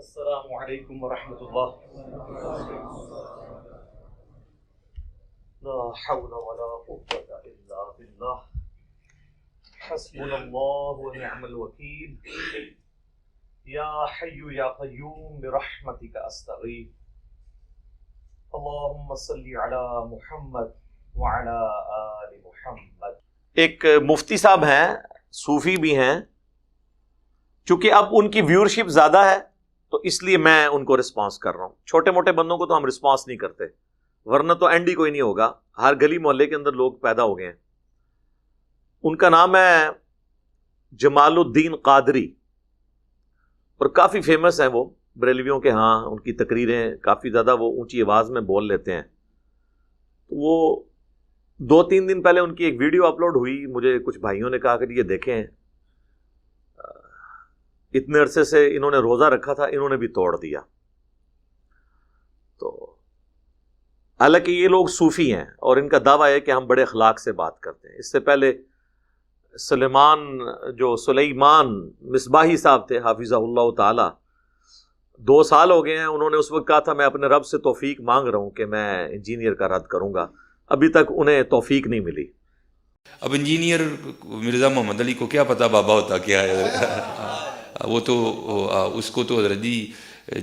السلام علیکم ورحمۃ اللہ. لا حول ولا قوة الا باللہ. حسبنا اللہ ونعم الوکیل. یا حی یا قیوم برحمتک استغیث. اللہم صلی علی محمد وعلی آل محمد. ایک مفتی صاحب ہیں، صوفی بھی ہیں، چونکہ اب ان کی ویورشپ زیادہ ہے تو اس لیے میں ان کو رسپانس کر رہا ہوں. چھوٹے موٹے بندوں کو تو ہم رسپانس نہیں کرتے، ورنہ تو اینڈ ہی کوئی نہیں ہوگا. ہر گلی محلے کے اندر لوگ پیدا ہو گئے ہیں. ان کا نام ہے جمال الدین قادری، اور کافی فیمس ہیں وہ بریلویوں کے ہاں. ان کی تقریریں کافی زیادہ وہ اونچی آواز میں بول لیتے ہیں. وہ 2-3 دن پہلے ان کی ایک ویڈیو اپلوڈ ہوئی. مجھے کچھ بھائیوں نے کہا کہ یہ دیکھیں، اتنے عرصے سے انہوں نے روزہ رکھا تھا، انہوں نے بھی توڑ دیا. تو حالانکہ یہ لوگ صوفی ہیں اور ان کا دعویٰ ہے کہ ہم بڑے اخلاق سے بات کرتے ہیں. اس سے پہلے سلیمان مصباحی صاحب تھے حافظہ اللہ تعالی، 2 سال ہو گئے ہیں. انہوں نے اس وقت کہا تھا میں اپنے رب سے توفیق مانگ رہا ہوں کہ میں انجینئر کا رد کروں گا. ابھی تک انہیں توفیق نہیں ملی. اب انجینئر مرزا محمد علی کو کیا پتا بابا ہوتا کیا ہے. وہ تو اس کو تو حضرت جی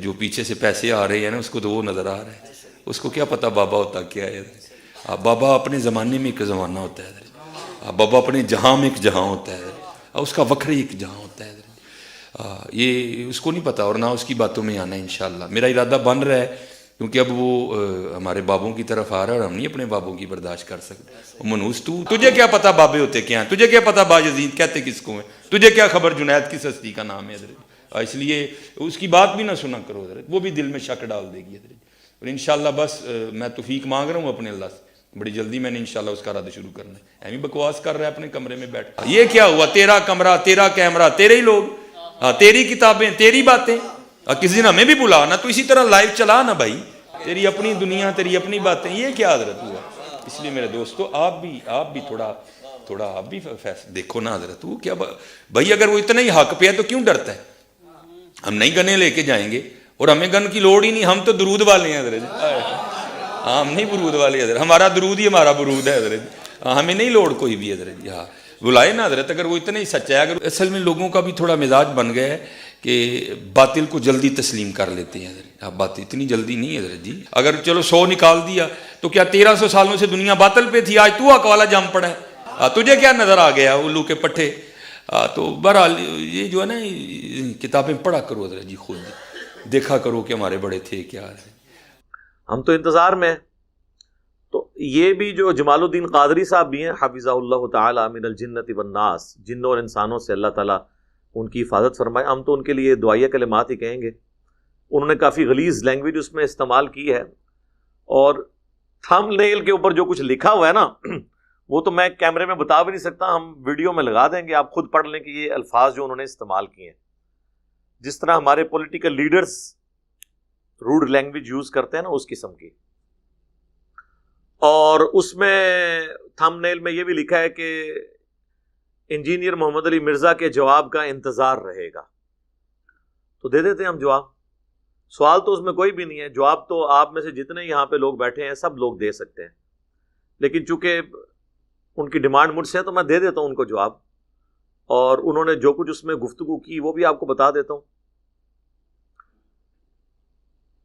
جو پیچھے سے پیسے آ رہے ہیں نا، اس کو تو وہ نظر آ رہا ہے. اس کو کیا پتا بابا ہوتا کیا ہے. بابا اپنے زمانے میں ایک زمانہ ہوتا ہے، بابا اپنے جہاں میں ایک جہاں ہوتا ہے، اس کا وکر ایک جہاں ہوتا ہے. یہ اس کو نہیں پتا اور نہ اس کی باتوں میں آنا. انشاءاللہ میرا ارادہ بن رہا ہے، کیونکہ اب وہ ہمارے بابوں کی طرف آ رہا ہے اور ہم نہیں اپنے بابوں کی برداشت کر سکتے. منوس تجھے کیا پتا بابے ہوتے کیا ہیں، تجھے کیا پتا باجزید کہتے کس کو ہیں، تجھے کیا خبر جنید کس ہستی کا نام ہے حضرت. اس لیے اس کی بات بھی نہ سنا کرو حضرت، وہ بھی دل میں شک ڈال دے گی حضرت. اور انشاءاللہ بس میں توفیق مانگ رہا ہوں اپنے اللہ سے، بڑی جلدی میں نے انشاءاللہ اس کا رد شروع کرنا ہے. ایویں بکواس کر رہا ہے اپنے کمرے میں بیٹھ. یہ کیا ہوا، تیرا کمرہ، تیرا کیمرہ، تیرے ہی لوگ، تیری کتابیں، تیری باتیں. کسی دن ہمیں بھی بلا نا، تو اسی طرح لائیو چلا نا بھائی. تیری اپنی دنیا، تیری اپنی باتیں، یہ کیا حضرت ہوا. اس لیے میرے دوستو آپ بھی تھوڑا آپ بھی دیکھو نا حضرت. وہ کیا بھائی، اگر وہ اتنا ہی حق پہ ہے تو کیوں ڈرتا ہے. ہم نہیں گنے لے کے جائیں گے اور ہمیں گن کی لوڑ ہی نہیں، ہم تو درود والے ہیں حضرت. ہم نہیں برود والے حضرت، ہمارا درود ہی ہمارا برود ہے حضرت. ہمیں نہیں لوڑ کوئی بھی حضرت. ہاں بلائے نا حضرت، اگر وہ اتنا ہی سچا ہے. اگر اصل میں لوگوں کا بھی تھوڑا مزاج بن گیا ہے کہ باطل کو جلدی تسلیم کر لیتے ہیں حضرت. اب بات اتنی جلدی نہیں ہے حضرت جی. اگر چلو 100 نکال دیا تو کیا 1300 سالوں سے دنیا باطل پہ تھی، آج تو حق والا جم پڑا ہے. تجھے کیا نظر آ گیا الو کے پٹھے. تو بہرحال یہ جو ہے نا کتابیں پڑھا کرو حضرت جی، خود دیکھا کرو کہ ہمارے بڑے تھے کیا ہے. ہم تو انتظار میں. تو یہ بھی جو جمال الدین قادری صاحب بھی ہیں حافظہ اللہ تعالی من الجنت والناس، جنوں اور انسانوں سے اللہ تعالیٰ ان کی حفاظت فرمائے. ہم تو ان کے لیے دعائیہ کلمات ہی کہیں گے. انہوں نے کافی غلیظ لینگویج اس میں استعمال کی ہے، اور تھم نیل کے اوپر جو کچھ لکھا ہوا ہے نا وہ تو میں کیمرے میں بتا بھی نہیں سکتا. ہم ویڈیو میں لگا دیں گے، آپ خود پڑھ لیں کہ یہ الفاظ جو انہوں نے استعمال کیے ہیں. جس طرح ہمارے political leaders road language use کرتے ہیں نا، اس قسم کی. اور اس میں تھم نیل میں یہ بھی لکھا ہے کہ انجینئر محمد علی مرزا کے جواب کا انتظار رہے گا. تو دے دیتے ہیں ہم جواب. سوال تو اس میں کوئی بھی نہیں ہے. جواب تو آپ میں سے جتنے یہاں پہ لوگ بیٹھے ہیں سب لوگ دے سکتے ہیں، لیکن چونکہ ان کی ڈیمانڈ مجھ سے ہے تو میں دے دیتا ہوں ان کو جواب. اور انہوں نے جو کچھ اس میں گفتگو کی وہ بھی آپ کو بتا دیتا ہوں.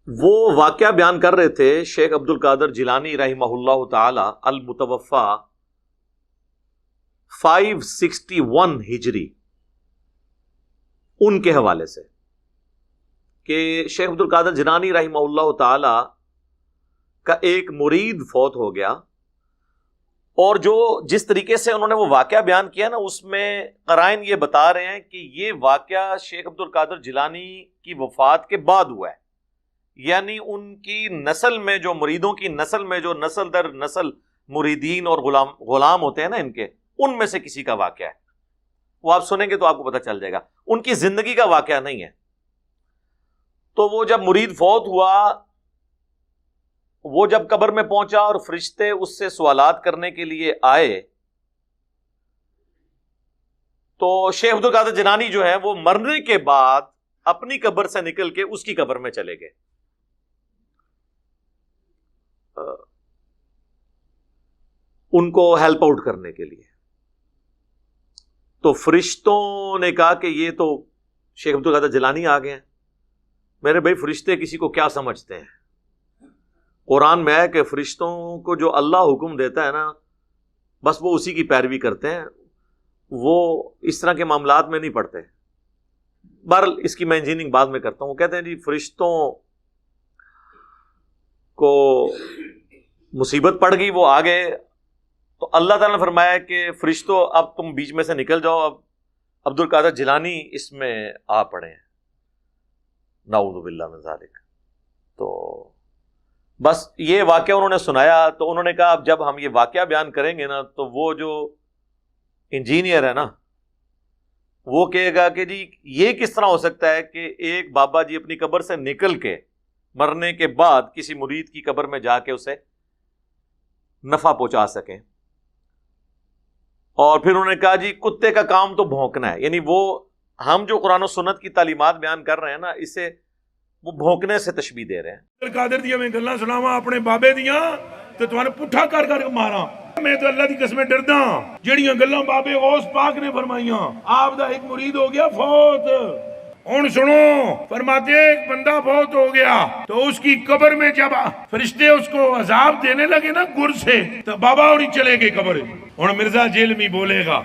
وہ واقعہ بیان کر رہے تھے شیخ عبد القادر جیلانی رحمہ اللہ تعالی المتوفا 561 ہجری، ان کے حوالے سے کہ شیخ عبد القادر جیلانی رحمہ اللہ تعالی کا ایک مرید فوت ہو گیا، اور جس طریقے سے انہوں نے وہ واقعہ بیان کیا نا، اس میں قرائن یہ بتا رہے ہیں کہ یہ واقعہ شیخ عبد القادر جیلانی کی وفات کے بعد ہوا ہے. یعنی ان کی نسل میں جو مریدوں کی نسل میں جو نسل در نسل مریدین اور غلام ہوتے ہیں نا ان کے، ان میں سے کسی کا واقعہ ہے. وہ آپ سنیں گے تو آپ کو پتہ چل جائے گا. ان کی زندگی کا واقعہ نہیں ہے. تو وہ جب مرید فوت ہوا، وہ جب قبر میں پہنچا اور فرشتے اس سے سوالات کرنے کے لیے آئے، تو شیخ عبد القادر جیلانی جو ہے وہ مرنے کے بعد اپنی قبر سے نکل کے اس کی قبر میں چلے گئے. ان کو ہیلپ آؤٹ کرنے کے لیے. تو فرشتوں نے کہا کہ یہ تو شیخ عبد القادر جیلانی آ گئے ہیں. میرے بھائی فرشتے کسی کو کیا سمجھتے ہیں؟ قرآن میں ہے کہ فرشتوں کو جو اللہ حکم دیتا ہے نا بس وہ اسی کی پیروی کرتے ہیں، وہ اس طرح کے معاملات میں نہیں پڑتے. بہرحال اس کی میں انجینئرنگ بعد میں کرتا ہوں. وہ کہتے ہیں جی فرشتوں کو مصیبت پڑ گئی، وہ آ گئے، تو اللہ تعالیٰ نے فرمایا کہ فرشتوں اب تم بیچ میں سے نکل جاؤ، اب عبد القادر جیلانی اس میں آ پڑے ہیں. نعوذ باللہ من ذالک. تو بس یہ واقعہ انہوں نے سنایا تو انہوں نے کہا اب جب ہم یہ واقعہ بیان کریں گے نا تو وہ جو انجینئر ہے نا وہ کہے گا کہ جی یہ کس طرح ہو سکتا ہے کہ ایک بابا جی اپنی قبر سے نکل کے مرنے کے بعد کسی مرید کی قبر میں جا کے اسے نفع پہنچا سکیں. اور پھر انہوں نے کہا جی کتے کا کام تو بھونکنا ہے، یعنی وہ ہم جو قرآن و سنت کی تعلیمات بیان کر رہے ہیں نا اسے وہ بھونکنے سے تشبیہ دے رہے ہیں. قادر دیا میں گلاں سناواں اپنے بابے دیاں تے توانے پٹھا کر کر کے ماراں. میں تو اللہ دی قسمیں ڈردا جڑیاں گلاں بابے غوث پاک نے فرمائیاں. آپ دا ایک مرید ہو گیا فوت، ہن سنو فرماتے ہیں ایک بندہ فوت ہو گیا تو اس کی قبر میں جب فرشتے اس کو عذاب دینے لگے نا گر سے تو بابا اور ہی چلے گئے قبر. ہن مرزا جیلمی بولے گا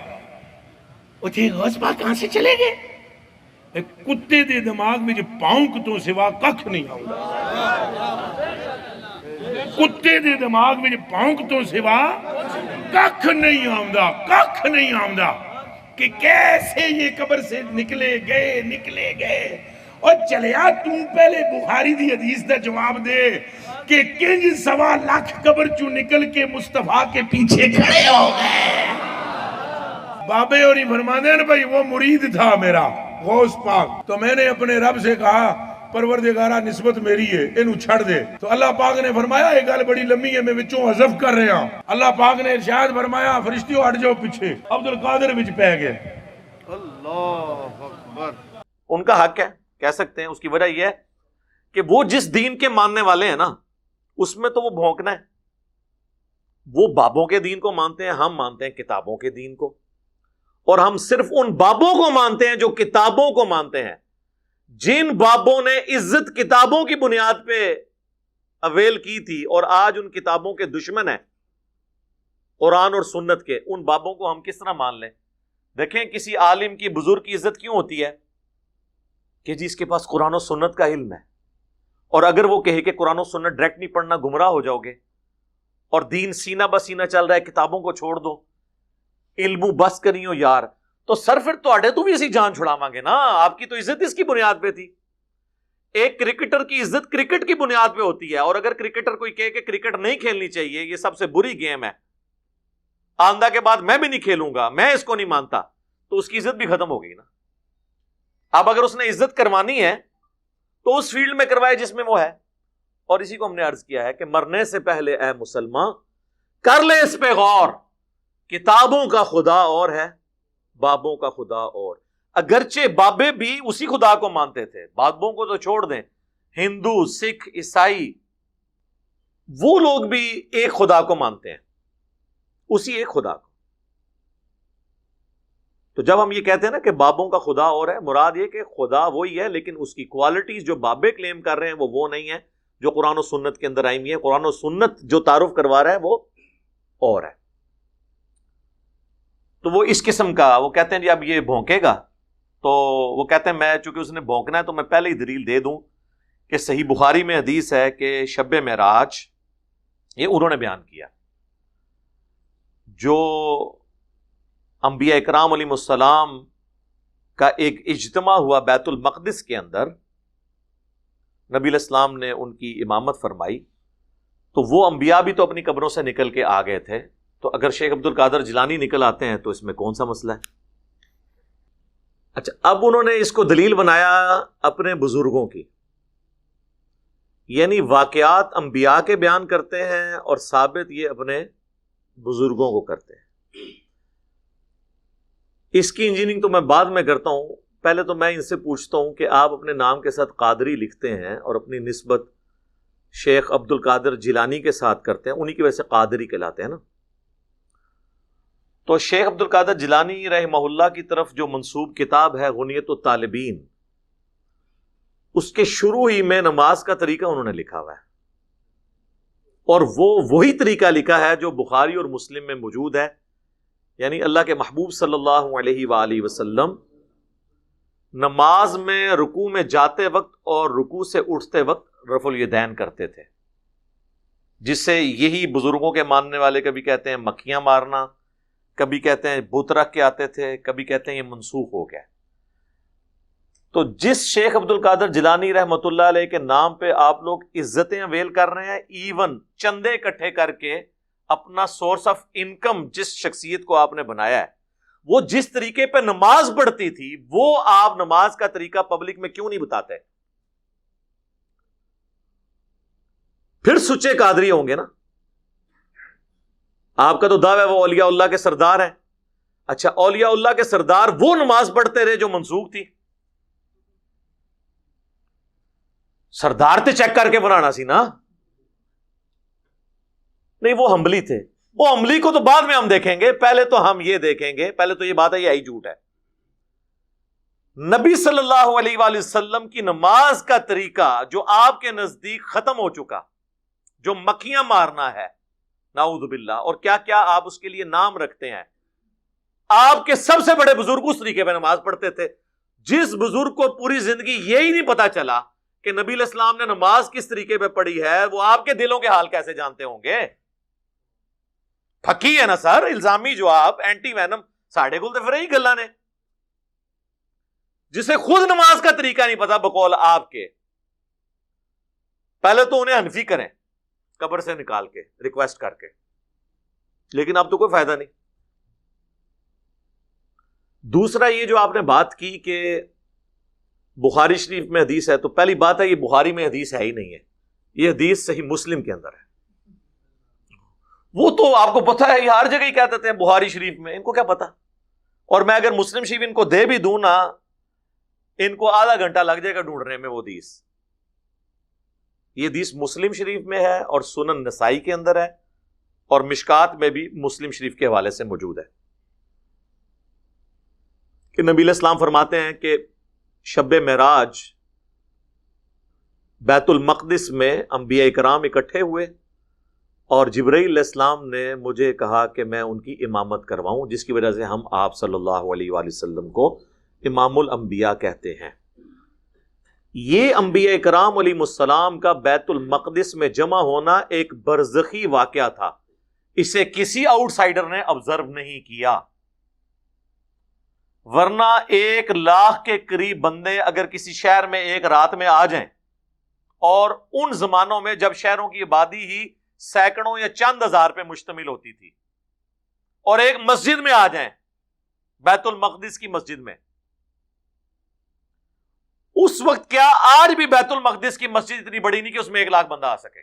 وہ تھے غوث پاک کہاں سے چلے گئے؟ ایک کتے دے دماغ میں جو پاؤنک تو سوا ککھ نہیں آؤں. کتے دے دماغ میں جو پاؤنک تو سوا ککھ نہیں آؤں، ککھ نہیں آؤں کہ کیسے یہ قبر سے نکلے گئے. اور چلیا تم پہلے بخاری دی حدیث دا جواب دے کہ کنج 1.25 لاکھ قبر چوں نکل کے مصطفیٰ کے پیچھے کھڑے ہو گئے. بابے اور ہی فرمانے ہیں بھائی وہ مرید تھا میرا غوث پاک، تو میں نے اپنے رب سے کہا پروردگارہ نسبت میری ہے انہوں چھڑ دے. تو اللہ پاک نے فرمایا یہ گل بڑی لمبی ہے میں وچوں حذف کر رہا ہوں. اللہ پاک نے ارشاد فرمایا فرشتیوں ہٹ جاؤ پیچھے. عبد القادر وچ پہ گئے. اللہ اکبر. ان کا حق ہے، کہہ سکتے ہیں. اس کی وجہ یہ ہے کہ وہ جس دین کے ماننے والے ہیں نا اس میں تو وہ بھونکنا ہے. وہ بابوں کے دین کو مانتے ہیں، ہم مانتے ہیں کتابوں کے دین کو. اور ہم صرف ان بابوں کو مانتے ہیں جو کتابوں کو مانتے ہیں. جن بابوں نے عزت کتابوں کی بنیاد پہ اویل کی تھی اور آج ان کتابوں کے دشمن ہیں قرآن اور سنت کے، ان بابوں کو ہم کس طرح مان لیں؟ دیکھیں کسی عالم کی بزرگ کی عزت کیوں ہوتی ہے کہ جی اس کے پاس قرآن و سنت کا علم ہے. اور اگر وہ کہے کہ قرآن و سنت ڈائریکٹ نہیں پڑھنا گمراہ ہو جاؤ گے اور دین سینہ بسینہ چل رہا ہے کتابوں کو چھوڑ دو، علم بس کریو یار، تو سر پھر تو بھی اسی جان چھڑاواں گے نا. آپ کی تو عزت اس کی بنیاد پہ تھی. ایک کرکٹر کی عزت کرکٹ کی بنیاد پہ ہوتی ہے، اور اگر کرکٹر کوئی کہے کہ کرکٹ نہیں کھیلنی چاہیے یہ سب سے بری گیم ہے، آندہ کے بعد میں بھی نہیں کھیلوں گا، میں اس کو نہیں مانتا، تو اس کی عزت بھی ختم ہو گئی نا. اب اگر اس نے عزت کروانی ہے تو اس فیلڈ میں کروائے جس میں وہ ہے. اور اسی کو ہم نے عرض کیا ہے کہ مرنے سے پہلے اے مسلمان کر لے اس پہ غور. کتابوں کا خدا اور ہے، بابوں کا خدا اور. اگرچہ بابے بھی اسی خدا کو مانتے تھے، بابوں کو تو چھوڑ دیں، ہندو سکھ عیسائی وہ لوگ بھی ایک خدا کو مانتے ہیں، اسی ایک خدا کو. تو جب ہم یہ کہتے ہیں نا کہ بابوں کا خدا اور ہے، مراد یہ کہ خدا وہی ہے لیکن اس کی کوالٹیز جو بابے کلیم کر رہے ہیں وہ نہیں ہے جو قرآن و سنت کے اندر آئی ہوئی ہے. قرآن و سنت جو تعارف کروا رہا ہے وہ اور ہے. تو وہ اس قسم کا وہ کہتے ہیں جی اب یہ بھونکے گا، تو وہ کہتے ہیں میں چونکہ اس نے بھونکنا ہے تو میں پہلے ہی دلیل دے دوں کہ صحیح بخاری میں حدیث ہے کہ شب معراج یہ انہوں نے بیان کیا، جو انبیاء اکرام علیہ السلام کا ایک اجتماع ہوا بیت المقدس کے اندر، نبی علیہ السلام نے ان کی امامت فرمائی، تو وہ انبیاء بھی تو اپنی قبروں سے نکل کے آ گئے تھے. تو اگر شیخ عبد القادر جیلانی نکل آتے ہیں تو اس میں کون سا مسئلہ ہے؟ اچھا اب انہوں نے اس کو دلیل بنایا اپنے بزرگوں کی، یعنی واقعات انبیاء کے بیان کرتے ہیں اور ثابت یہ اپنے بزرگوں کو کرتے ہیں. اس کی انجینئرنگ تو میں بعد میں کرتا ہوں، پہلے تو میں ان سے پوچھتا ہوں کہ آپ اپنے نام کے ساتھ قادری لکھتے ہیں اور اپنی نسبت شیخ عبد القادر جیلانی کے ساتھ کرتے ہیں، انہی کی وجہ سے قادری کہلاتے ہیں نا. تو شیخ عبد القادر جیلانی رحمہ اللہ کی طرف جو منسوب کتاب ہے غنیت الطالبین، اس کے شروع ہی میں نماز کا طریقہ انہوں نے لکھا ہوا ہے، اور وہ وہی طریقہ لکھا ہے جو بخاری اور مسلم میں موجود ہے. یعنی اللہ کے محبوب صلی اللہ علیہ وآلہ وسلم نماز میں رکوع میں جاتے وقت اور رکوع سے اٹھتے وقت رفع الیدین کرتے تھے، جس سے یہی بزرگوں کے ماننے والے کبھی کہتے ہیں مکھیاں مارنا، کبھی کہتے ہیں بت رکھ کے آتے تھے، کبھی کہتے ہیں یہ منسوخ ہو گیا. تو جس شیخ عبد القادر جیلانی رحمۃ اللہ علیہ کے نام پہ آپ لوگ عزتیں اویل کر رہے ہیں، ایون چندے اکٹھے کر کے اپنا سورس آف انکم جس شخصیت کو آپ نے بنایا ہے، وہ جس طریقے پہ نماز پڑھتی تھی وہ آپ نماز کا طریقہ پبلک میں کیوں نہیں بتاتے؟ پھر سچے قادری ہوں گے نا. آپ کا تو دعویٰ ہے وہ اولیاء اللہ کے سردار ہیں. اچھا، اولیاء اللہ کے سردار وہ نماز پڑھتے رہے جو منسوخ تھی؟ سردار تے چیک کر کے بنانا سی نا. نہیں، وہ حنبلی تھے. وہ حنبلی کو تو بعد میں ہم دیکھیں گے، پہلے تو ہم یہ دیکھیں گے، پہلے تو یہ بات ہے یہ ہی جھوٹ ہے. نبی صلی اللہ علیہ وآلہ وسلم کی نماز کا طریقہ جو آپ کے نزدیک ختم ہو چکا، جو مکھیاں مارنا ہے نعوذ باللہ، اور کیا کیا آپ اس کے لیے نام رکھتے ہیں. آپ کے سب سے بڑے بزرگ اس طریقے پہ نماز پڑھتے تھے. جس بزرگ کو پوری زندگی یہی نہیں پتا چلا کہ نبی علیہ السلام نے نماز کس طریقے پہ پڑھی ہے، وہ آپ کے دلوں کے حال کیسے جانتے ہوں گے؟ پھکی ہے نا سر، الزامی جو آپ اینٹی وینم ساڑھے گل تو پھر ہی گلا نے، جسے خود نماز کا طریقہ نہیں پتا بقول آپ کے. پہلے تو انہیں حنفی کریں قبر سے نکال کے ریکویسٹ کر کے، لیکن اب تو کوئی فائدہ نہیں. دوسرا یہ جو آپ نے بات کی کہ بخاری شریف میں حدیث ہے، تو پہلی بات ہے یہ بخاری میں حدیث ہے ہی نہیں ہے، یہ حدیث صحیح مسلم کے اندر ہے. وہ تو آپ کو پتا ہے یہ ہر جگہ ہی کہہ دیتے ہیں بخاری شریف میں، ان کو کیا پتا. اور میں اگر مسلم شریف ان کو دے بھی دوں نا، ان کو آدھا گھنٹہ لگ جائے گا ڈھونڈنے میں وہ حدیث. یہ حدیث مسلم شریف میں ہے اور سنن نسائی کے اندر ہے، اور مشکات میں بھی مسلم شریف کے حوالے سے موجود ہے کہ نبی علیہ السلام فرماتے ہیں کہ شب معراج بیت المقدس میں انبیاء اکرام اکٹھے ہوئے، اور جبرائیل علیہ السلام نے مجھے کہا کہ میں ان کی امامت کرواؤں، جس کی وجہ سے ہم آپ صلی اللہ علیہ وآلہ وسلم کو امام الانبیاء کہتے ہیں. یہ انبیاء اکرام علیہ السلام کا بیت المقدس میں جمع ہونا ایک برزخی واقعہ تھا، اسے کسی آؤٹ سائیڈر نے آبزرو نہیں کیا. ورنہ 1,00,000 کے قریب بندے اگر کسی شہر میں ایک رات میں آ جائیں، اور ان زمانوں میں جب شہروں کی آبادی ہی سینکڑوں یا چند ہزار پہ مشتمل ہوتی تھی، اور ایک مسجد میں آ جائیں، بیت المقدس کی مسجد میں، اس وقت کیا آج بھی بیت المقدس کی مسجد اتنی بڑی نہیں کہ اس میں 1,00,000 بندہ آ سکے؟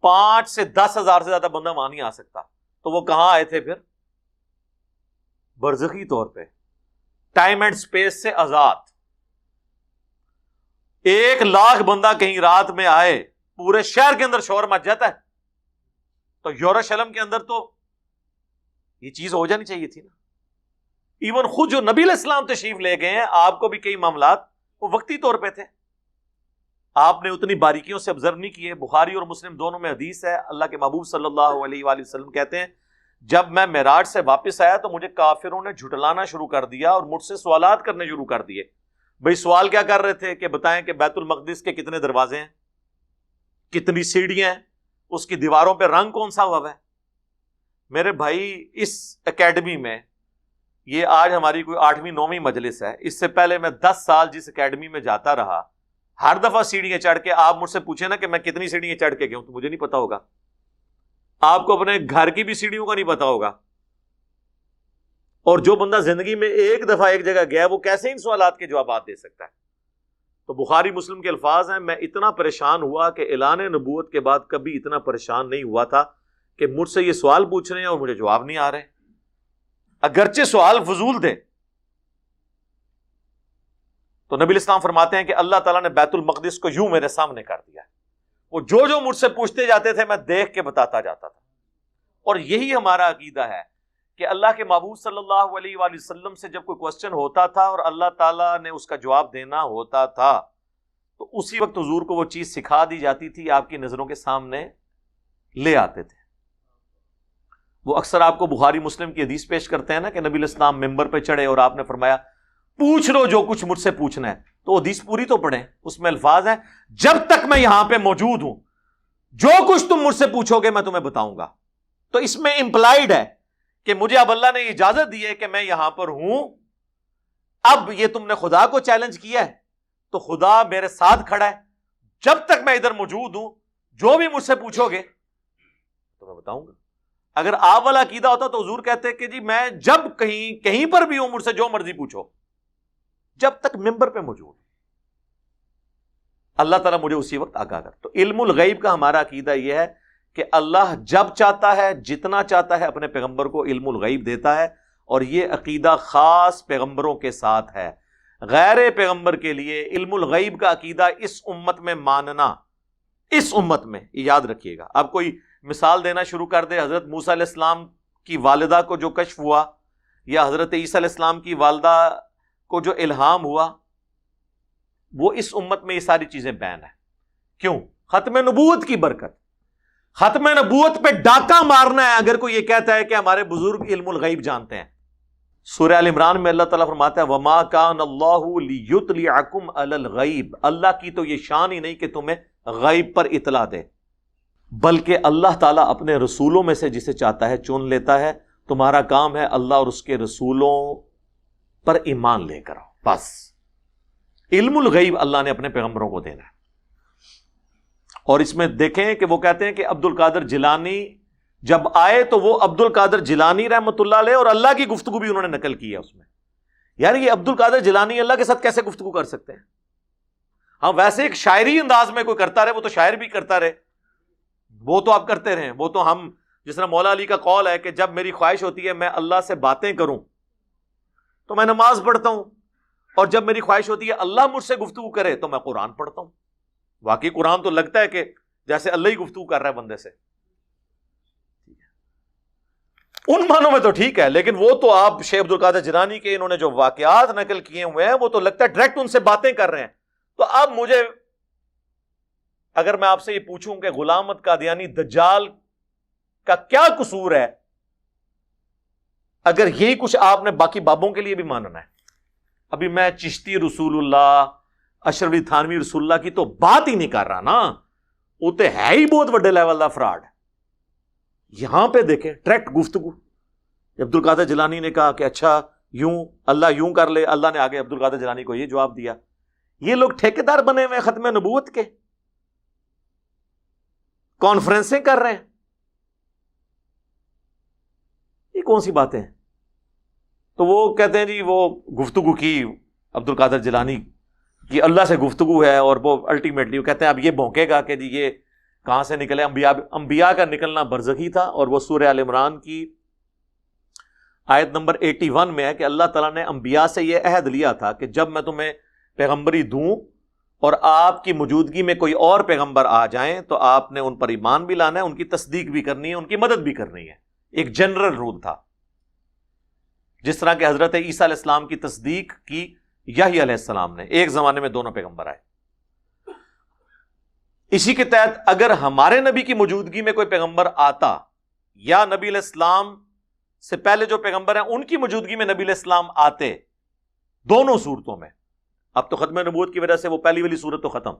5 سے 10 ہزار سے زیادہ بندہ وہاں نہیں آ سکتا. تو وہ کہاں آئے تھے پھر؟ برزخی طور پہ، ٹائم اینڈ سپیس سے آزاد. 1,00,000 بندہ کہیں رات میں آئے، پورے شہر کے اندر شور مچ جاتا ہے. تو یروشلم کے اندر تو یہ چیز ہو جانی چاہیے تھی نا. ایون خود جو نبی علیہ السلام تشریف لے گئے ہیں، آپ کو بھی کئی معاملات وہ وقتی طور پہ تھے، آپ نے اتنی باریکیوں سے آبزرو نہیں کیے. بخاری اور مسلم دونوں میں حدیث ہے، اللہ کے محبوب صلی اللہ علیہ وآلہ وسلم کہتے ہیں جب میں معراج سے واپس آیا تو مجھے کافروں نے جھٹلانا شروع کر دیا اور مجھ سے سوالات کرنے شروع کر دیے. بھئی سوال کیا کر رہے تھے کہ بتائیں کہ بیت المقدس کے کتنے دروازے ہیں، کتنی سیڑھیاں ہیں، اس کی دیواروں پہ رنگ کون سا ہوا ہے. میرے بھائی اس اکیڈمی میں، یہ آج ہماری کوئی 8ویں 9ویں مجلس ہے، اس سے پہلے میں 10 سال جس اکیڈمی میں جاتا رہا، ہر دفعہ سیڑھیاں چڑھ کے، آپ مجھ سے پوچھیں نا کہ میں کتنی سیڑھیاں چڑھ کے گیا ہوں تو مجھے نہیں پتا ہوگا. آپ کو اپنے گھر کی بھی سیڑھیوں کا نہیں پتا ہوگا. اور جو بندہ زندگی میں ایک دفعہ ایک جگہ گیا وہ کیسے ان سوالات کے جوابات دے سکتا ہے؟ تو بخاری مسلم کے الفاظ ہیں، میں اتنا پریشان ہوا کہ اعلان نبوت کے بعد کبھی اتنا پریشان نہیں ہوا تھا کہ مجھ سے یہ سوال پوچھ رہے ہیں اور مجھے جواب نہیں آ رہے. اگرچہ سوال فضول تھے، تو نبی الاسلام فرماتے ہیں کہ اللہ تعالیٰ نے بیت المقدس کو یوں میرے سامنے کر دیا ہے، وہ جو مجھ سے پوچھتے جاتے تھے میں دیکھ کے بتاتا جاتا تھا. اور یہی ہمارا عقیدہ ہے کہ اللہ کے محبوب صلی اللہ علیہ وآلہ وسلم سے جب کوئی کوسچن ہوتا تھا اور اللہ تعالیٰ نے اس کا جواب دینا ہوتا تھا تو اسی وقت حضور کو وہ چیز سکھا دی جاتی تھی، آپ کی نظروں کے سامنے لے آتے تھے. وہ اکثر آپ کو بخاری مسلم کی حدیث پیش کرتے ہیں نا کہ نبی علیہ السلام ممبر پہ چڑھے اور آپ نے فرمایا پوچھ لو جو کچھ مجھ سے پوچھنا ہے. تو حدیث پوری تو پڑھیں، اس میں الفاظ ہیں جب تک میں یہاں پہ موجود ہوں جو کچھ تم مجھ سے پوچھو گے میں تمہیں بتاؤں گا. تو اس میں امپلائیڈ ہے کہ مجھے اب اللہ نے اجازت دی ہے کہ میں یہاں پر ہوں. اب یہ تم نے خدا کو چیلنج کیا ہے تو خدا میرے ساتھ کھڑا ہے، جب تک میں ادھر موجود ہوں جو بھی مجھ سے پوچھو گے تو میں بتاؤں گا. اگر آپ والا عقیدہ ہوتا تو حضور کہتے کہ جی میں جب کہیں پر بھی ہوں مجھ سے جو مرضی پوچھو جب تک ممبر پہ موجود. اللہ تعالیٰ مجھے اسی وقت آگاہ کر. تو علم الغیب کا ہمارا عقیدہ یہ ہے کہ اللہ جب چاہتا ہے جتنا چاہتا ہے اپنے پیغمبر کو علم الغیب دیتا ہے، اور یہ عقیدہ خاص پیغمبروں کے ساتھ ہے. غیر پیغمبر کے لیے علم الغیب کا عقیدہ اس امت میں ماننا، اس امت میں یاد رکھیے گا. آپ کوئی مثال دینا شروع کر دے، حضرت موسیٰ علیہ السلام کی والدہ کو جو کشف ہوا یا حضرت عیسیٰ علیہ السلام کی والدہ کو جو الہام ہوا، وہ اس امت میں یہ ساری چیزیں بین ہیں. کیوں؟ ختم نبوت کی برکت. ختم نبوت پہ ڈاکہ مارنا ہے اگر کوئی یہ کہتا ہے کہ ہمارے بزرگ علم الغیب جانتے ہیں. سورہ ال عمران میں اللہ تعالیٰ فرماتا ہے وَمَا كَانَ اللَّهُ لِيُطْلِعَكُمْ عَلَى الْغَيْبِ، اللہ کی تو یہ شان ہی نہیں کہ تمہیں غیب پر اطلاع دے، بلکہ اللہ تعالیٰ اپنے رسولوں میں سے جسے چاہتا ہے چن لیتا ہے. تمہارا کام ہے اللہ اور اس کے رسولوں پر ایمان لے کر. بس علم الغیب اللہ نے اپنے پیغمبروں کو دینا ہے. اور اس میں دیکھیں کہ وہ کہتے ہیں کہ عبد القادر جیلانی جب آئے تو وہ عبد القادر جیلانی رحمۃ اللہ علیہ اور اللہ کی گفتگو بھی انہوں نے نقل کی ہے اس میں. یار یہ عبد القادر جیلانی اللہ کے ساتھ کیسے گفتگو کر سکتے ہیں؟ ہاں ویسے ایک شاعری انداز میں کوئی کرتا رہے وہ تو شاعر بھی کرتا رہے، وہ تو آپ کرتے رہیں. وہ تو ہم جس طرح مولا علی کا قول ہے کہ جب میری خواہش ہوتی ہے میں اللہ سے باتیں کروں تو میں نماز پڑھتا ہوں، اور جب میری خواہش ہوتی ہے اللہ مجھ سے گفتگو کرے تو میں قرآن پڑھتا ہوں. واقعی قرآن تو لگتا ہے کہ جیسے اللہ ہی گفتگو کر رہا ہے بندے سے. ان معنوں میں تو ٹھیک ہے، لیکن وہ تو آپ شیخ عبد القادر جیلانی کے انہوں نے جو واقعات نقل کیے ہوئے ہیں وہ تو لگتا ہے ڈائریکٹ ان سے باتیں کر رہے ہیں. تو اب مجھے اگر میں آپ سے یہ پوچھوں کہ غلام احمد قادیانی دجال کا کیا قصور ہے، اگر یہی کچھ آپ نے باقی بابوں کے لیے بھی ماننا ہے. ابھی میں چشتی رسول اللہ، اشرف علی تھانوی رسول اللہ کی تو بات ہی نہیں کر رہا نا، وہ تو ہے ہی بہت بڑے لیول کا فراڈ. یہاں پہ دیکھیں ڈائریکٹ گفتگو. عبد القادر جیلانی نے کہا کہ اچھا یوں اللہ یوں کر لے، اللہ نے آگے عبد القادر جیلانی کو یہ جواب دیا. یہ لوگ ٹھیکیدار بنے ہوئے ختم نبوت کے، کانفرنسیں کر رہے ہیں. یہ کون سی باتیں ہیں؟ تو وہ کہتے ہیں جی وہ گفتگو کی عبد القادر جیلانی کی اللہ سے گفتگو ہے، اور وہ الٹیمیٹلی وہ کہتے ہیں اب یہ بھونکے گا کہ جی یہ کہاں سے نکلے. انبیاء کا نکلنا برزخی تھا، اور وہ سورہ ال عمران کی آیت نمبر 81 میں ہے کہ اللہ تعالیٰ نے انبیاء سے یہ عہد لیا تھا کہ جب میں تمہیں پیغمبری دوں اور آپ کی موجودگی میں کوئی اور پیغمبر آ جائیں تو آپ نے ان پر ایمان بھی لانا ہے، ان کی تصدیق بھی کرنی ہے، ان کی مدد بھی کرنی ہے. ایک جنرل رول تھا. جس طرح کہ حضرت عیسیٰ علیہ السلام کی تصدیق کی یحییٰ علیہ السلام نے، ایک زمانے میں دونوں پیغمبر آئے. اسی کے تحت اگر ہمارے نبی کی موجودگی میں کوئی پیغمبر آتا یا نبی علیہ السلام سے پہلے جو پیغمبر ہیں ان کی موجودگی میں نبی علیہ السلام آتے، دونوں صورتوں میں، اب تو ختم نبوت کی وجہ سے وہ پہلی والی صورت تو ختم،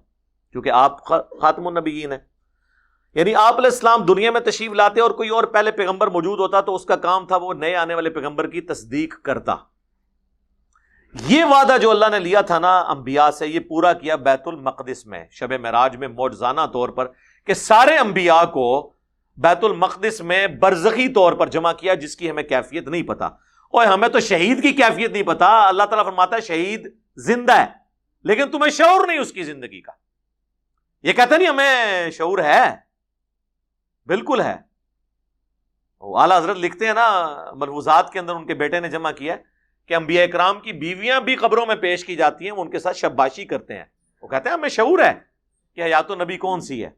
کیونکہ آپ خاتم النبیین ہیں. یعنی آپ علیہ السلام دنیا میں تشریف لاتے اور کوئی اور پہلے پیغمبر موجود ہوتا تو اس کا کام تھا وہ نئے آنے والے پیغمبر کی تصدیق کرتا. یہ وعدہ جو اللہ نے لیا تھا نا انبیاء سے، یہ پورا کیا بیت المقدس میں شب معراج میں معجزانہ طور پر، کہ سارے انبیاء کو بیت المقدس میں برزخی طور پر جمع کیا، جس کی ہمیں کیفیت نہیں پتا. اور ہمیں تو شہید کی کیفیت نہیں پتا. اللہ تعالیٰ فرماتا ہے شہید زندہ ہے لیکن تمہیں شعور نہیں اس کی زندگی کا. یہ کہتا نہیں ہمیں شعور ہے، بالکل ہے. اعلیٰ حضرت لکھتے ہیں نا ملفوظات کے اندر، ان کے بیٹے نے جمع کیا کہ انبیاء کرام کی بیویاں بھی قبروں میں پیش کی جاتی ہیں، وہ ان کے ساتھ شباشی کرتے ہیں، وہ کہتے ہیں ہمیں شعور ہے کہ حیات النبی کون سی ہے۔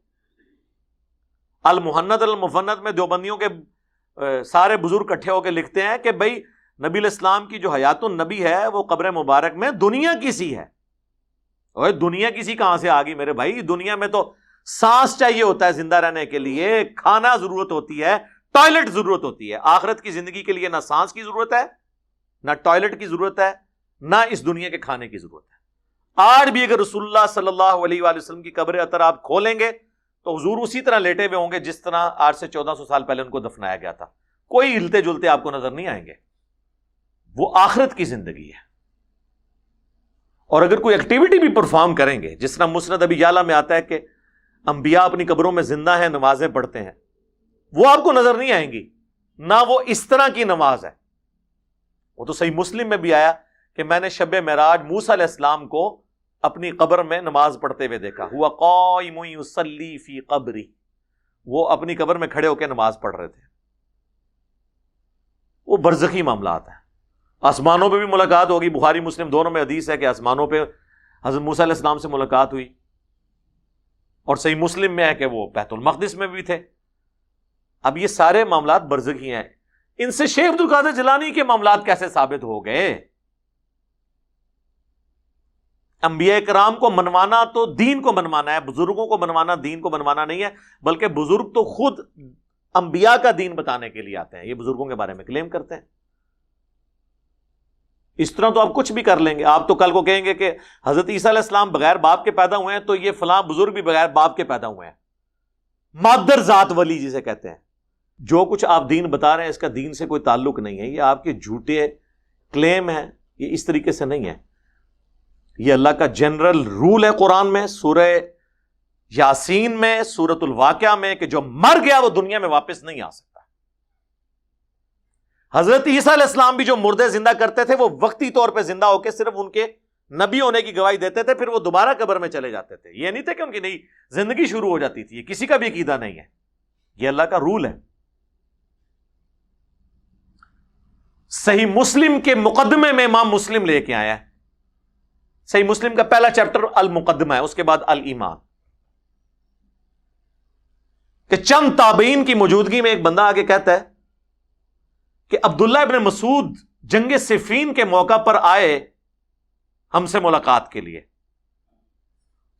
المحند المفند میں دیوبندیوں کے سارے بزرگ اکٹھے ہو کے لکھتے ہیں کہ بھائی نبی علیہ السلام کی جو حیات النبی ہے وہ قبر مبارک میں دنیا کی سی ہے۔ اور دنیا کی سی کہاں سے آ گئی میرے بھائی؟ دنیا میں تو سانس چاہیے ہوتا ہے زندہ رہنے کے لیے، کھانا ضرورت ہوتی ہے، ٹوائلٹ ضرورت ہوتی ہے۔ آخرت کی زندگی کے لیے نہ سانس کی ضرورت ہے، نہ ٹوائلٹ کی ضرورت ہے، نہ اس دنیا کے کھانے کی ضرورت ہے۔ آج بھی اگر رسول اللہ صلی اللہ علیہ وآلہ وسلم کی قبر اطہر آپ کھولیں گے تو حضور اسی طرح لیٹے ہوئے ہوں گے جس طرح آج سے 1400 سال پہلے ان کو دفنایا گیا تھا، کوئی ہلتے جلتے آپ کو نظر نہیں آئیں گے۔ وہ آخرت کی زندگی ہے۔ اور اگر کوئی ایکٹیویٹی بھی پرفارم کریں گے، جس طرح مسند ابی یعلا میں آتا ہے کہ انبیاء اپنی قبروں میں زندہ ہیں، نمازیں پڑھتے ہیں، وہ آپ کو نظر نہیں آئیں گی، نہ وہ اس طرح کی نماز ہے۔ وہ تو صحیح مسلم میں بھی آیا کہ میں نے شب معراج موسیٰ علیہ السلام کو اپنی قبر میں نماز پڑھتے ہوئے دیکھا، ہوا قائم یصلی فی قبری، وہ اپنی قبر میں کھڑے ہو کے نماز پڑھ رہے تھے۔ وہ برزخی معاملات ہیں۔ آسمانوں پہ بھی ملاقات ہوگی، بخاری مسلم دونوں میں حدیث ہے کہ آسمانوں پہ حضرت موسیٰ علیہ السلام سے ملاقات ہوئی، اور صحیح مسلم میں ہے کہ وہ بیت المقدس میں بھی تھے۔ اب یہ سارے معاملات برزخی ہیں، ان سے شیخ عبد القادر جیلانی کے معاملات کیسے ثابت ہو گئے؟ انبیاء کرام کو منوانا تو دین کو منوانا ہے، بزرگوں کو منوانا دین کو منوانا نہیں ہے، بلکہ بزرگ تو خود انبیاء کا دین بتانے کے لیے آتے ہیں، یہ بزرگوں کے بارے میں کلیم کرتے ہیں۔ اس طرح تو آپ کچھ بھی کر لیں گے، آپ تو کل کو کہیں گے کہ حضرت عیسیٰ علیہ السلام بغیر باپ کے پیدا ہوئے ہیں، تو یہ فلاں بزرگ بھی بغیر باپ کے پیدا ہوئے ہیں، مادر ذات ولی جسے کہتے ہیں۔ جو کچھ آپ دین بتا رہے ہیں اس کا دین سے کوئی تعلق نہیں ہے، یہ آپ کے جھوٹے کلیم ہیں، یہ اس طریقے سے نہیں ہے۔ یہ اللہ کا جنرل رول ہے قرآن میں، سورہ یاسین میں، سورۃ الواقعہ میں، کہ جو مر گیا وہ دنیا میں واپس نہیں آ سکتا۔ حضرت عیسیٰ علیہ السلام بھی جو مردے زندہ کرتے تھے وہ وقتی طور پہ زندہ ہو کے صرف ان کے نبی ہونے کی گواہی دیتے تھے، پھر وہ دوبارہ قبر میں چلے جاتے تھے۔ یہ نہیں تھا کہ ان کی نئی زندگی شروع ہو جاتی تھی، یہ کسی کا بھی عقیدہ نہیں ہے، یہ اللہ کا رول ہے۔ صحیح مسلم کے مقدمے میں امام مسلم لے کے آیا ہے، صحیح مسلم کا پہلا چیپٹر المقدمہ ہے، اس کے بعد الایمان، کہ چند تابعین کی موجودگی میں ایک بندہ آگے کہتا ہے کہ عبداللہ ابن مسعود جنگ صفین کے موقع پر آئے ہم سے ملاقات کے لیے۔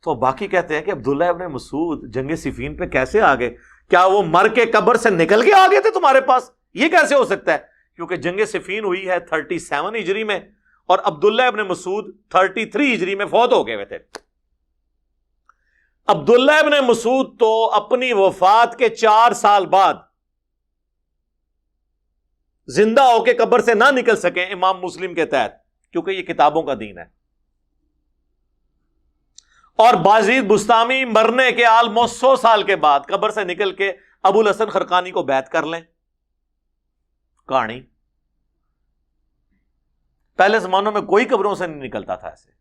تو باقی کہتے ہیں کہ عبداللہ ابن مسعود جنگ صفین پہ کیسے آ گئے؟ کیا وہ مر کے قبر سے نکل کے آ گئے تھے تمہارے پاس؟ یہ کیسے ہو سکتا ہے؟ کیونکہ جنگ صفین ہوئی ہے 37 ہجری میں، اور عبداللہ ابن مسعود 33 ہجری میں فوت ہو گئے ہوئے تھے۔ عبداللہ ابن مسعود تو اپنی وفات کے 4 سال بعد زندہ ہو کے قبر سے نہ نکل سکے امام مسلم کے تحت، کیونکہ یہ کتابوں کا دین ہے۔ اور بازید بستامی مرنے کے آلموسٹ 100 سال کے بعد قبر سے نکل کے ابو الحسن خرقانی کو بیعت کر لیں۔ کہانی پہلے زمانوں میں کوئی قبروں سے نہیں نکلتا تھا ایسے،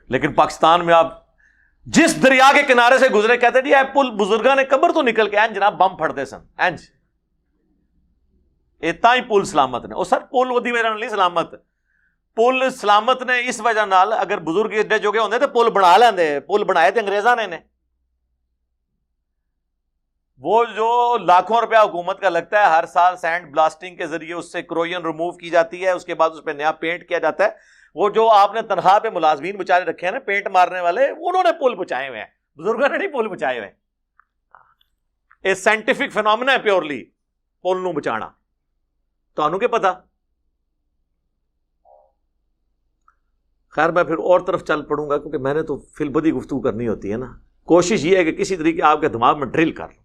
لیکن پاکستان میں آپ جس دریا کے کنارے سے گزرے کہتے جی اے پل بزرگاں نے قبر تو نکل کے جناب بم پھڑتے سن اینج اتنا ہی پل سلامت نے۔ اور سر پل ودی میرا نہیں سلامت، پل سلامت نے اس وجہ نال اگر بزرگ ایڈے جو ہوندے تے پل بنا لیندے، پل بنائے تے انگریزاں نے وہ جو لاکھوں روپیہ حکومت کا لگتا ہے ہر سال سینڈ بلاسٹنگ کے ذریعے اس سے کروئن ریموو کی جاتی ہے، اس کے بعد اس پہ نیا پینٹ کیا جاتا ہے، وہ جو آپ نے تنخواہ پہ ملازمین بچارے رکھے ہیں نا پینٹ مارنے والے، انہوں نے پل بچائے ہوئے ہیں، بزرگوں نے نہیں پل بچائے ہوئے۔ اے سائنٹیفک فینومینا ہے پیورلی پل نو بچانا، تو انہوں کے پتا۔ خیر میں پھر اور طرف چل پڑوں گا کیونکہ میں نے تو فی البدی گفتگو کرنی ہوتی ہے نا۔ کوشش یہ ہے کہ کسی طریقے آپ کے دماغ میں ڈرل کر لوں،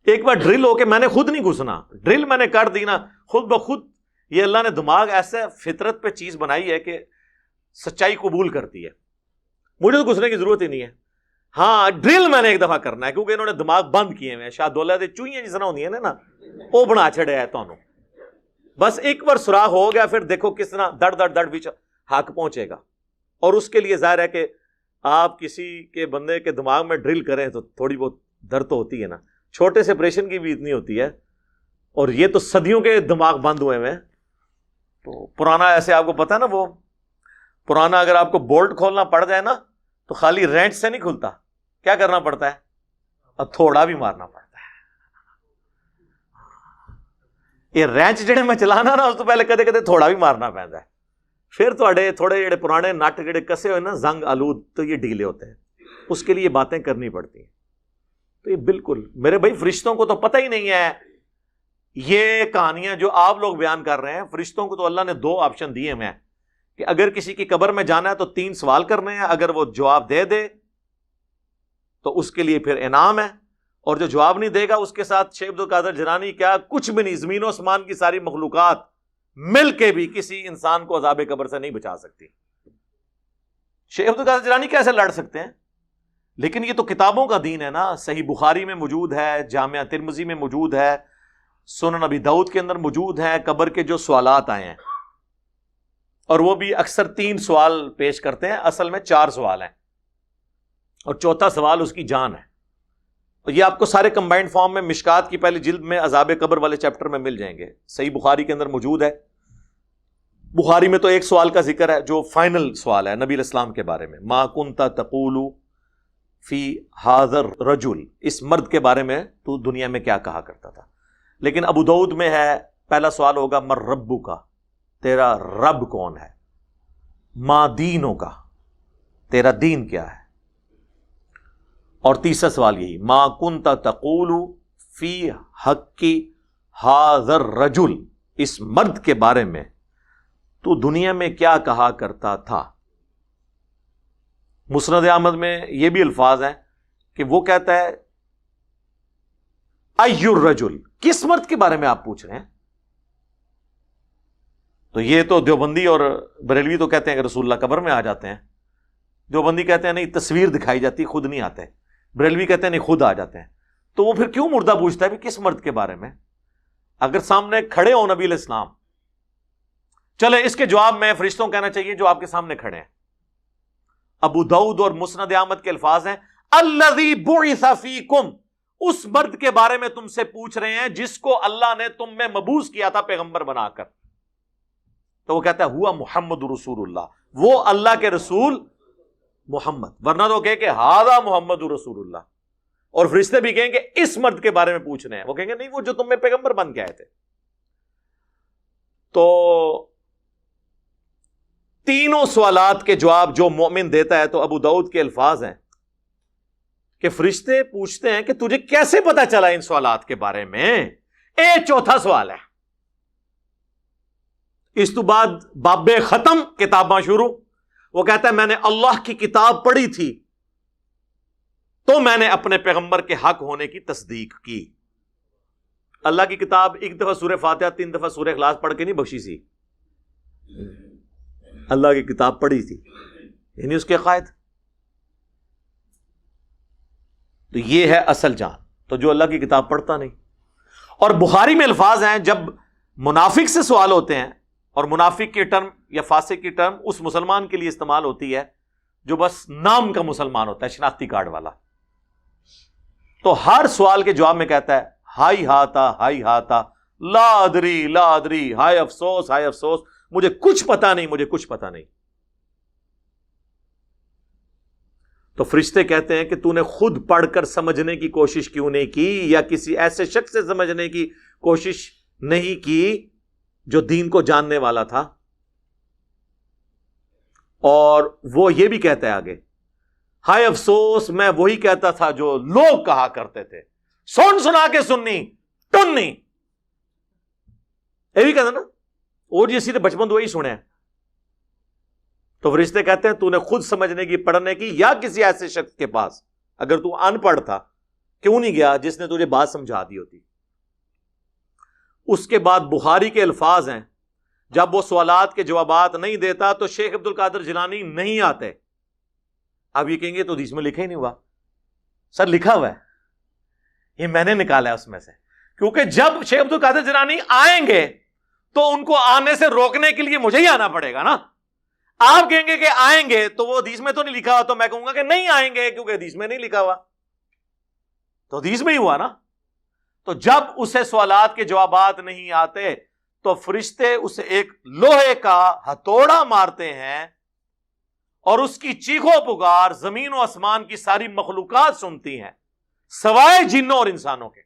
ایک بار ڈرل ہو کے میں نے خود نہیں گھسنا، ڈرل میں نے کر دی نا خود بخود، یہ اللہ نے دماغ ایسے فطرت پہ چیز بنائی ہے کہ سچائی قبول کرتی ہے، مجھے تو گھسنے کی ضرورت ہی نہیں ہے۔ ہاں ڈرل میں نے ایک دفعہ کرنا ہے کیونکہ انہوں نے دماغ بند کیے ہوئے ہیں، شاہ دولہ دے چوئیاں جس طرح ہوندی ہیں نا وہ بنا چھڑے ہے، تو بس ایک بار سراغ ہو گیا پھر دیکھو کس طرح دڑ دڑ دڑ بھی حق پہنچے گا۔ اور اس کے لیے ظاہر ہے کہ آپ کسی کے بندے کے دماغ میں ڈرل کریں تو تھوڑی بہت درد تو ہوتی ہے نا، چھوٹے سے آپریشن کی بھی اتنی ہوتی ہے، اور یہ تو صدیوں کے دماغ بند ہوئے ہیں. تو پرانا ایسے آپ کو پتا ہے نا، وہ پرانا اگر آپ کو بولٹ کھولنا پڑ جائے نا تو خالی رینچ سے نہیں کھلتا، کیا کرنا پڑتا ہے؟ اور تھوڑا بھی مارنا پڑتا ہے. یہ رینچ جڑے میں چلانا نا اس تو پہلے کدے کدے تھوڑا بھی مارنا پڑتا ہے. پھر تھوڑے جڑے پرانے نٹ جڑے کسے ہوئے نا زنگ آلود تو یہ ڈھیلے ہوتے ہیں. اس کے لیے باتیں کرنی پڑتی ہیں. تو یہ بالکل میرے بھائی فرشتوں کو تو پتہ ہی نہیں ہے. یہ کہانیاں جو آپ لوگ بیان کر رہے ہیں، فرشتوں کو تو اللہ نے 2 آپشن دیے ہیں کہ اگر کسی کی قبر میں جانا ہے تو 3 سوال کرنے ہیں، اگر وہ جواب دے دے تو اس کے لیے پھر انعام ہے، اور جو جواب نہیں دے گا اس کے ساتھ شیخ عبد القادر جیلانی کیا کچھ بھی نہیں، زمین و آسمان کی ساری مخلوقات مل کے بھی کسی انسان کو عذاب قبر سے نہیں بچا سکتی. شیخ عبد القادر جیلانی کیسے لڑ سکتے ہیں؟ لیکن یہ تو کتابوں کا دین ہے نا. صحیح بخاری میں موجود ہے، جامعہ ترمذی میں موجود ہے، سنن نبی داؤد کے اندر موجود ہیں قبر کے جو سوالات آئے ہیں، اور وہ بھی اکثر 3 سوال پیش کرتے ہیں، اصل میں 4 سوال ہیں، اور چوتھا سوال اس کی جان ہے. اور یہ آپ کو سارے کمبائنڈ فارم میں مشکات کی پہلی جلد میں عذاب قبر والے چیپٹر میں مل جائیں گے. صحیح بخاری کے اندر موجود ہے. بخاری میں تو ایک سوال کا ذکر ہے جو فائنل سوال ہے نبی علیہ السلام کے بارے میں، ما کنت تقول فی ھذا الرجل، اس مرد کے بارے میں تو دنیا میں کیا کہا کرتا تھا. لیکن ابو داؤد میں ہے، پہلا سوال ہوگا من ربک، تیرا رب کون ہے، ما دینک، تیرا دین کیا ہے، اور تیسرا سوال یہی ما کنت تقول فی حق ھذا الرجل، اس مرد کے بارے میں تو دنیا میں کیا کہا کرتا تھا. مسند احمد میں یہ بھی الفاظ ہیں کہ وہ کہتا ہے ای الرجل، کس مرد کے بارے میں آپ پوچھ رہے ہیں. تو یہ تو دیوبندی اور بریلوی تو کہتے ہیں کہ رسول اللہ قبر میں آ جاتے ہیں. دیوبندی کہتے ہیں نہیں، تصویر دکھائی جاتی، خود نہیں آتے. بریلوی کہتے ہیں نہیں، خود آ جاتے ہیں. تو وہ پھر کیوں مردہ پوچھتا ہے کہ کس مرد کے بارے میں؟ اگر سامنے کھڑے ہو نبی علیہ السلام، چلے اس کے جواب میں فرشتوں کہنا چاہیے جو آپ کے سامنے کھڑے ہیں. ابو داؤد اور مسند احمد کے الفاظ ہیں الذی بعث فیکم، اس مرد کے بارے میں تم سے پوچھ رہے ہیں جس کو اللہ نے تم میں مبعوث کیا تھا پیغمبر بنا کر. تو وہ کہتا ہے ہوا محمد رسول اللہ، وہ اللہ کے رسول محمد، ورنہ تو کہ ھذا محمد رسول اللہ. اور فرشتے بھی کہیں کہ اس مرد کے بارے میں پوچھ رہے ہیں، وہ کہیں گے نہیں، وہ جو تم میں پیغمبر بن کے آئے تھے. تو تینوں سوالات کے جواب جو مومن دیتا ہے، تو ابو داؤد کے الفاظ ہیں کہ فرشتے پوچھتے ہیں کہ تجھے کیسے پتا چلا ان سوالات کے بارے میں. چوتھا سوال ہے. اس تو بعد باب ختم، کتاباں شروع. وہ کہتا ہے میں نے اللہ کی کتاب پڑھی تھی تو میں نے اپنے پیغمبر کے حق ہونے کی تصدیق کی. اللہ کی کتاب ایک دفعہ سورہ فاتحہ 3 دفعہ سورہ اخلاص پڑھ کے نہیں بخشی سی، اللہ کی کتاب پڑھی تھی، یعنی اس کے عقائد. تو یہ ہے اصل جان. تو جو اللہ کی کتاب پڑھتا نہیں. اور بخاری میں الفاظ ہیں جب منافق سے سوال ہوتے ہیں، اور منافق کی ٹرم یا فاسق کی ٹرم اس مسلمان کے لیے استعمال ہوتی ہے جو بس نام کا مسلمان ہوتا ہے، شناختی کارڈ والا. تو ہر سوال کے جواب میں کہتا ہے ہائی ہاتا لا ادری، ہائے افسوس، مجھے کچھ پتا نہیں. تو فرشتے کہتے ہیں کہ تو نے خود پڑھ کر سمجھنے کی کوشش کیوں نہیں کی، یا کسی ایسے شخص سے سمجھنے کی کوشش نہیں کی جو دین کو جاننے والا تھا. اور وہ یہ بھی کہتا ہے آگے ہائے افسوس، میں وہی کہتا تھا جو لوگ کہا کرتے تھے، سنا کے سننی ٹننی. یہ بھی کہتا نا، اور یہ سیدھے بچپن تو وہی سنے ہیں. تو فرشتے کہتے ہیں تو نے خود سمجھنے کی، پڑھنے کی، یا کسی ایسے شخص کے پاس، اگر تو ان پڑھ تھا کیوں نہیں گیا جس نے تجھے بات سمجھا دی ہوتی. اس کے بعد بخاری کے الفاظ ہیں جب وہ سوالات کے جوابات نہیں دیتا تو شیخ عبد القادر جیلانی نہیں آتے. اب یہ کہیں گے تو حدیث میں لکھا ہی نہیں ہوا. سر لکھا ہوا ہے، یہ میں نے نکالا ہے اس میں سے، کیونکہ جب شیخ عبد القادر جیلانی آئیں گے تو ان کو آنے سے روکنے کے لیے مجھے ہی آنا پڑے گا نا. آپ کہیں گے کہ آئیں گے تو وہ حدیث میں تو نہیں لکھا ہوا، تو میں کہوں گا کہ نہیں آئیں گے کیونکہ حدیث میں نہیں لکھا ہوا. تو حدیث میں ہی ہوا نا. تو جب اسے سوالات کے جوابات نہیں آتے تو فرشتے اسے ایک لوہے کا ہتھوڑا مارتے ہیں اور اس کی چیخو پکار زمین و آسمان کی ساری مخلوقات سنتی ہیں سوائے جنوں اور انسانوں کے،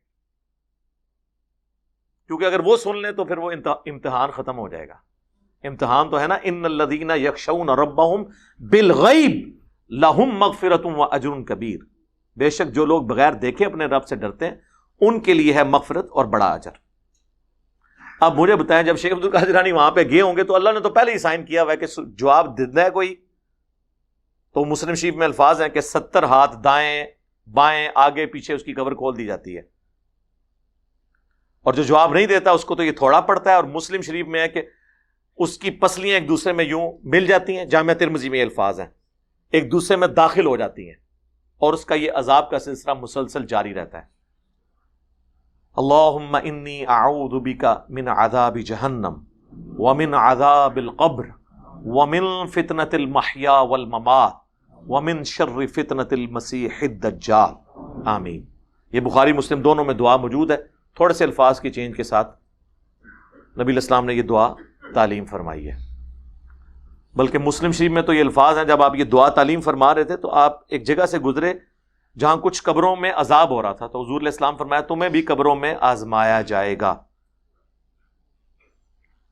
کیونکہ اگر وہ سن لیں تو پھر وہ امتحان ختم ہو جائے گا۔ امتحان تو ہے نا، ان الذین یخشون ربہم بالغیب لہم مغفرۃ واجر کبیر، بے شک جو لوگ بغیر دیکھے اپنے رب سے ڈرتے ہیں ان کے لیے ہے مغفرت اور بڑا اجر۔ اب مجھے بتائیں، جب شیخ عبد القادر جیلانی وہاں پہ گئے ہوں گے تو اللہ نے تو پہلے ہی سائن کیا ہوا ہے کہ جواب دینا ہے کوئی، تو مسلم شریف میں الفاظ ہیں کہ 70 ہاتھ دائیں بائیں آگے پیچھے اس کی قبر کھول دی جاتی ہے، اور جو جواب نہیں دیتا اس کو تو یہ تھوڑا پڑتا ہے۔ اور مسلم شریف میں ہے کہ اس کی پسلیاں ایک دوسرے میں یوں مل جاتی ہیں، جامعہ ترمذی میں یہ الفاظ ہیں، ایک دوسرے میں داخل ہو جاتی ہیں، اور اس کا یہ عذاب کا سلسلہ مسلسل جاری رہتا ہے۔ اللہم انی اعوذ بک من عذاب جہنم ومن عذاب القبر ومن فتنة المحیا والممات ومن شر فتنة المسیح الدجال، آمین۔ یہ بخاری مسلم دونوں میں دعا موجود ہے، تھوڑے سے الفاظ کی چینج کے ساتھ نبی الاسلام نے یہ دعا تعلیم فرمائی ہے۔ بلکہ مسلم شریف میں تو یہ الفاظ ہیں، جب آپ یہ دعا تعلیم فرما رہے تھے تو آپ ایک جگہ سے گزرے جہاں کچھ قبروں میں عذاب ہو رہا تھا، تو حضور علیہ السلام فرمایا تمہیں بھی قبروں میں آزمایا جائے گا،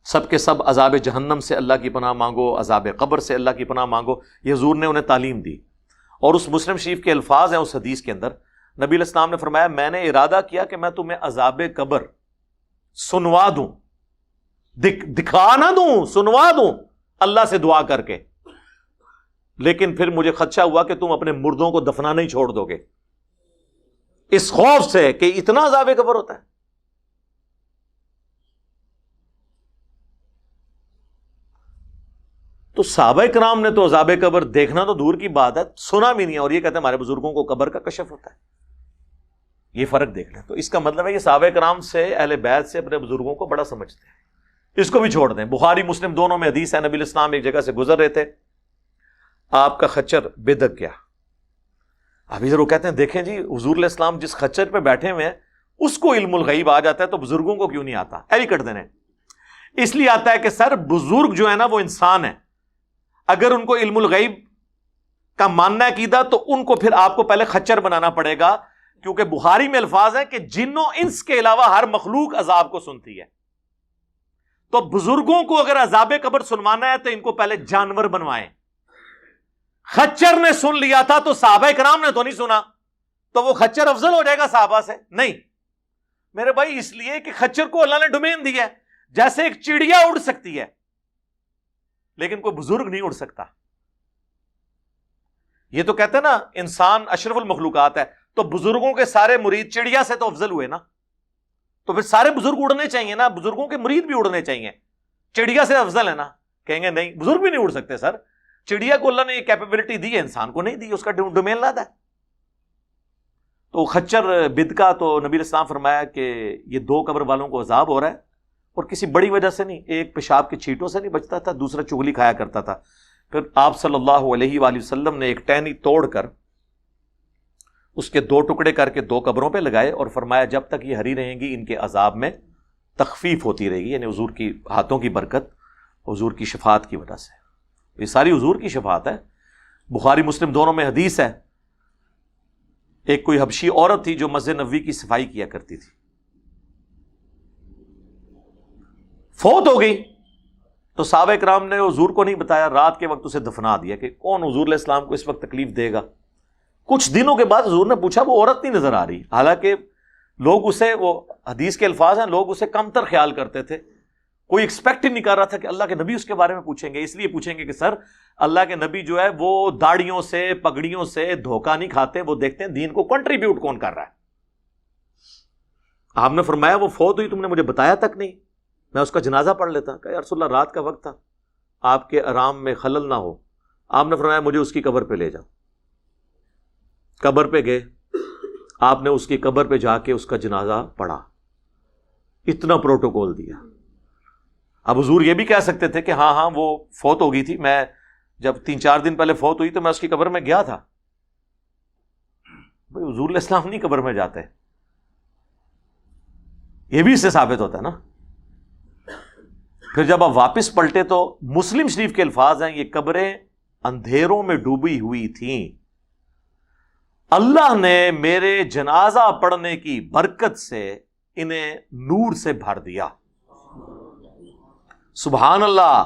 سب کے سب عذاب جہنم سے اللہ کی پناہ مانگو، عذاب قبر سے اللہ کی پناہ مانگو، یہ حضور نے انہیں تعلیم دی۔ اور اس مسلم شریف کے الفاظ ہیں اس حدیث کے اندر، نبی علیہ السلام نے فرمایا میں نے ارادہ کیا کہ میں تمہیں عذاب قبر سنوا دوں، دکھا نہ دوں، سنوا دوں اللہ سے دعا کر کے، لیکن پھر مجھے خدشہ ہوا کہ تم اپنے مردوں کو دفنانا ہی چھوڑ دو گے، اس خوف سے کہ اتنا عذاب قبر ہوتا ہے۔ تو صحابہ کرام نے تو عذاب قبر دیکھنا تو دور کی بات ہے، سنا بھی نہیں ہے، اور یہ کہتے ہیں ہمارے بزرگوں کو قبر کا کشف ہوتا ہے۔ یہ فرق دیکھ لیں، تو اس کا مطلب ہے کہ صحابہ کرام سے، اہل بیت سے اپنے بزرگوں کو بڑا سمجھتے ہیں، اس کو بھی چھوڑ دیں۔ بخاری مسلم دونوں میں حدیث ہے، نبی الاسلام ایک جگہ سے گزر رہے تھے، آپ کا خچر بدک گیا۔ اب ادھر وہ کہتے ہیں دیکھیں جی حضور علیہ السلام جس خچر پہ بیٹھے ہوئے ہیں اس کو علم الغیب آ جاتا ہے، تو بزرگوں کو کیوں نہیں آتا؟ ایوی کٹ دینے اس لیے آتا ہے کہ سر بزرگ جو ہے نا وہ انسان ہے، اگر ان کو علم الغیب کا ماننا ہے عقیدہ تو ان کو پھر آپ کو پہلے خچر بنانا پڑے گا، کیونکہ بخاری میں الفاظ ہیں کہ جنوں انس کے علاوہ ہر مخلوق عذاب کو سنتی ہے۔ تو بزرگوں کو اگر عذاب قبر سنوانا ہے تو ان کو پہلے جانور بنوائیں۔ خچر نے سن لیا تھا تو صحابہ کرام نے تو نہیں سنا، تو وہ خچر افضل ہو جائے گا صحابہ سے؟ نہیں میرے بھائی، اس لیے کہ خچر کو اللہ نے ڈومین دی ہے، جیسے ایک چڑیا اڑ سکتی ہے لیکن کوئی بزرگ نہیں اڑ سکتا۔ یہ تو کہتے ہیں نا انسان اشرف المخلوقات ہے، تو بزرگوں کے سارے مرید چڑیا سے تو افضل ہوئے نا، تو پھر سارے بزرگ اڑنے چاہیے نا، بزرگوں کے مرید بھی اڑنے چاہیے، چڑیا سے افضل ہے نا؟ کہیں گے نہیں بزرگ بھی نہیں اڑ سکتے سر، چڑیا کو اللہ نے یہ کیپیبلٹی دی ہے، انسان کو نہیں دی، اس کا ڈومین لادا ہے۔ تو خچر بد کا تو نبی علیہ السلام فرمایا کہ یہ 2 قبر والوں کو عذاب ہو رہا ہے، اور کسی بڑی وجہ سے نہیں، ایک پیشاب کے چھینٹوں سے نہیں بچتا تھا، دوسرا چغلی کھایا کرتا تھا۔ پھر آپ صلی اللہ علیہ وآلہ وسلم نے ایک ٹہنی توڑ کر اس کے 2 ٹکڑے کر کے 2 قبروں پہ لگائے، اور فرمایا جب تک یہ ہری رہیں گی ان کے عذاب میں تخفیف ہوتی رہے گی، یعنی حضور کی ہاتھوں کی برکت، حضور کی شفاعت کی وجہ سے، یہ ساری حضور کی شفاعت ہے۔ بخاری مسلم دونوں میں حدیث ہے، ایک کوئی حبشی عورت تھی جو مسجد نبوی کی صفائی کیا کرتی تھی، فوت ہو گئی، تو صحابہ کرام نے حضور کو نہیں بتایا، رات کے وقت اسے دفنا دیا کہ کون حضور علیہ السلام کو اس وقت تکلیف دے گا۔ کچھ دنوں کے بعد حضور نے پوچھا وہ عورت نہیں نظر آ رہی، حالانکہ لوگ اسے، وہ حدیث کے الفاظ ہیں، لوگ اسے کمتر خیال کرتے تھے، کوئی ایکسپیکٹ ہی نہیں کر رہا تھا کہ اللہ کے نبی اس کے بارے میں پوچھیں گے، اس لیے پوچھیں گے کہ سر اللہ کے نبی جو ہے وہ داڑھیوں سے پگڑیوں سے دھوکہ نہیں کھاتے، وہ دیکھتے ہیں دین کو کنٹریبیوٹ کون کر رہا ہے۔ آپ نے فرمایا وہ فوت ہوئی، تم نے مجھے بتایا تک نہیں، میں اس کا جنازہ پڑھ لیتا۔ کہ یا رسول اللہ رات کا وقت تھا، آپ کے آرام میں خلل نہ ہو۔ آپ نے فرمایا مجھے اس کی قبر پہ لے جاؤ۔ قبر پہ گئے، آپ نے اس کی قبر پہ جا کے اس کا جنازہ پڑھا، اتنا پروٹوکول دیا۔ اب حضور یہ بھی کہہ سکتے تھے کہ ہاں وہ فوت ہو گئی تھی، میں جب 3-4 دن پہلے فوت ہوئی تو میں اس کی قبر میں گیا تھا۔ بھائی حضور علیہ السلام نہیں قبر میں جاتے، یہ بھی اس سے ثابت ہوتا ہے نا. پھر جب آپ واپس پلٹے تو مسلم شریف کے الفاظ ہیں، یہ قبریں اندھیروں میں ڈوبی ہوئی تھیں، اللہ نے میرے جنازہ پڑھنے کی برکت سے انہیں نور سے بھر دیا. سبحان اللہ.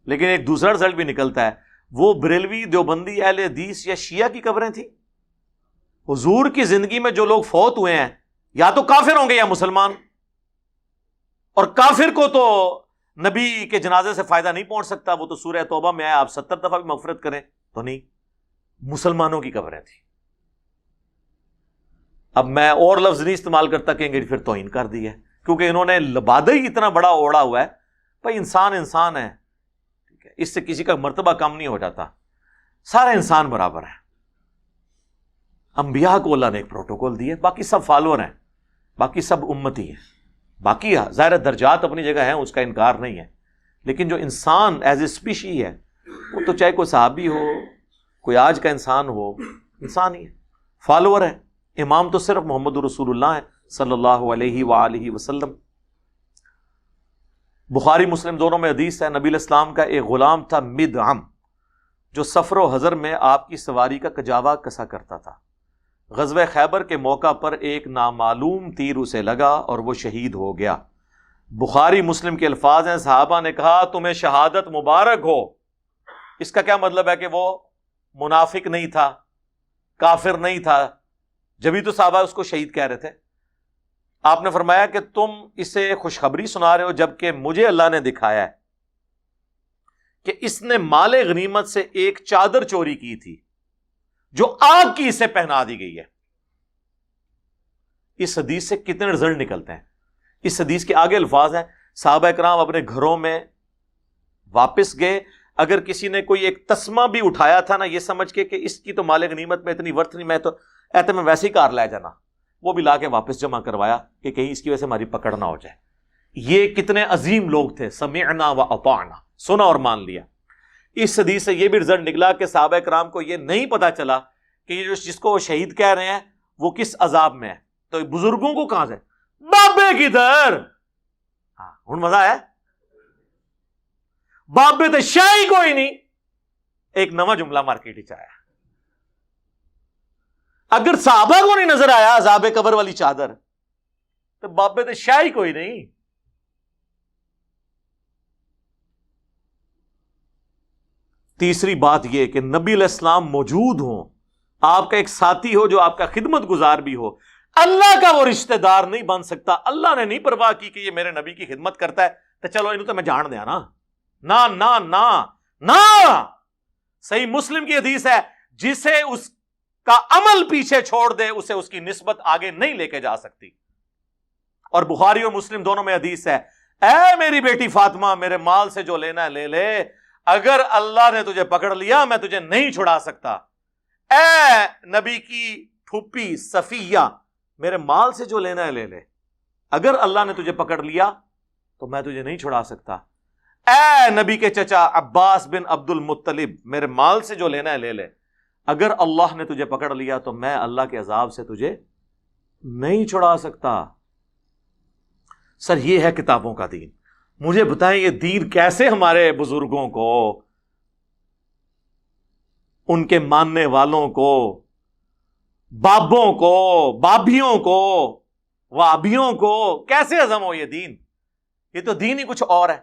لیکن ایک دوسرا رزلٹ بھی نکلتا ہے، وہ بریلوی دیوبندی اہل حدیث یا شیعہ کی قبریں تھیں. حضور کی زندگی میں جو لوگ فوت ہوئے ہیں یا تو کافر ہوں گے یا مسلمان، اور کافر کو تو نبی کے جنازے سے فائدہ نہیں پہنچ سکتا، وہ تو سورہ توبہ میں ہے، آپ 70 دفعہ بھی مغفرت کریں تو نہیں. مسلمانوں کی قبریں تھیں. اب میں اور لفظ نہیں استعمال کرتا، کہیں گے پھر توہین کر دی ہے، کیونکہ انہوں نے لبادہ ہی اتنا بڑا اوڑا ہوا ہے. بھائی انسان انسان ہے، ٹھیک ہے، اس سے کسی کا مرتبہ کم نہیں ہو جاتا، سارے انسان برابر ہیں. انبیاء کو اللہ نے ایک پروٹوکول دی ہے، باقی سب فالوور ہیں، باقی سب امتی ہیں. باقی ظاہر درجات اپنی جگہ ہیں، اس کا انکار نہیں ہے، لیکن جو انسان ایز اے اسپیشی ہے، وہ تو چاہے کوئی صحابی ہو، کوئی آج کا انسان ہو، انسان ہی ہے، فالوور ہے. امام تو صرف محمد رسول اللہ ہے صلی اللہ علیہ وآلہ وسلم. بخاری مسلم دونوں میں حدیث ہے، نبی علیہ السلام کا ایک غلام تھا مدعم، جو سفر و حضر میں آپ کی سواری کا کجاوا کسا کرتا تھا. غزوہ خیبر کے موقع پر ایک نامعلوم تیر اسے لگا اور وہ شہید ہو گیا. بخاری مسلم کے الفاظ ہیں، صحابہ نے کہا تمہیں شہادت مبارک ہو. اس کا کیا مطلب ہے کہ وہ منافق نہیں تھا، کافر نہیں تھا، جبھی تو صحابہ اس کو شہید کہہ رہے تھے. آپ نے فرمایا کہ تم اسے خوشخبری سنا رہے ہو، جبکہ مجھے اللہ نے دکھایا ہے کہ اس نے مال غنیمت سے ایک چادر چوری کی تھی جو آگ کی اسے پہنا دی گئی ہے. اس حدیث سے کتنے رزلٹ نکلتے ہیں؟ اس حدیث کے آگے الفاظ ہیں، صحابہ کرام اپنے گھروں میں واپس گئے، اگر کسی نے کوئی ایک تسمہ بھی اٹھایا تھا نا، یہ سمجھ کے کہ اس کی تو مال غنیمت میں اتنی ورتھ نہیں، میں تو ایسے میں ویسے ہی کار لے جانا، وہ بھی لا کے واپس جمع کروایا کہ کہیں اس کی وجہ سے ہماری پکڑ نہ ہو جائے. یہ کتنے عظیم لوگ تھے، سمعنا و اطعنا، سنا اور مان لیا. اس حدیث سے یہ بھی رزلٹ نکلا کہ صحابہ کرام کو یہ نہیں پتا چلا کہ یہ جس کو وہ شہید کہہ رہے ہیں وہ کس عذاب میں ہے. تو بزرگوں کو کہاں سے بابے کدھر، ہاں ہن مزہ ہے، بابے تو شاہی کوئی نہیں. ایک نواں جملہ مارکیٹ ہی آیا، اگر صحابہ کو نہیں نظر آیا عذاب قبر والی چادر تو بابے تو شاہی کوئی نہیں. تیسری بات یہ کہ نبی علیہ السلام موجود ہوں، آپ کا ایک ساتھی ہو جو آپ کا خدمت گزار بھی ہو، اللہ کا وہ رشتہ دار نہیں بن سکتا. اللہ نے نہیں پرواہ کی کہ یہ میرے نبی کی خدمت کرتا ہے تو چلو انہوں تو میں جان دیا نا. نا نا نا نا. صحیح مسلم کی حدیث ہے، جسے اس کا عمل پیچھے چھوڑ دے اسے اس کی نسبت آگے نہیں لے کے جا سکتی. اور بخاری اور مسلم دونوں میں حدیث ہے، اے میری بیٹی فاطمہ، میرے مال سے جو لینا ہے لے لے، اگر اللہ نے تجھے پکڑ لیا میں تجھے نہیں چھڑا سکتا. اے نبی کی پھوپھی صفیہ، میرے مال سے جو لینا ہے لے لے، اگر اللہ نے تجھے پکڑ لیا تو میں تجھے نہیں چھڑا سکتا. اے نبی کے چچا عباس بن عبد المطلب، میرے مال سے جو لینا ہے لے لے، اگر اللہ نے تجھے پکڑ لیا تو میں اللہ کے عذاب سے تجھے نہیں چھڑا سکتا. سر یہ ہے کتابوں کا دین. مجھے بتائیں یہ دین کیسے ہمارے بزرگوں کو، ان کے ماننے والوں کو، بابوں کو، بابیوں کو، وابیوں کو کیسے ہضم ہو یہ دین؟ یہ تو دین ہی کچھ اور ہے.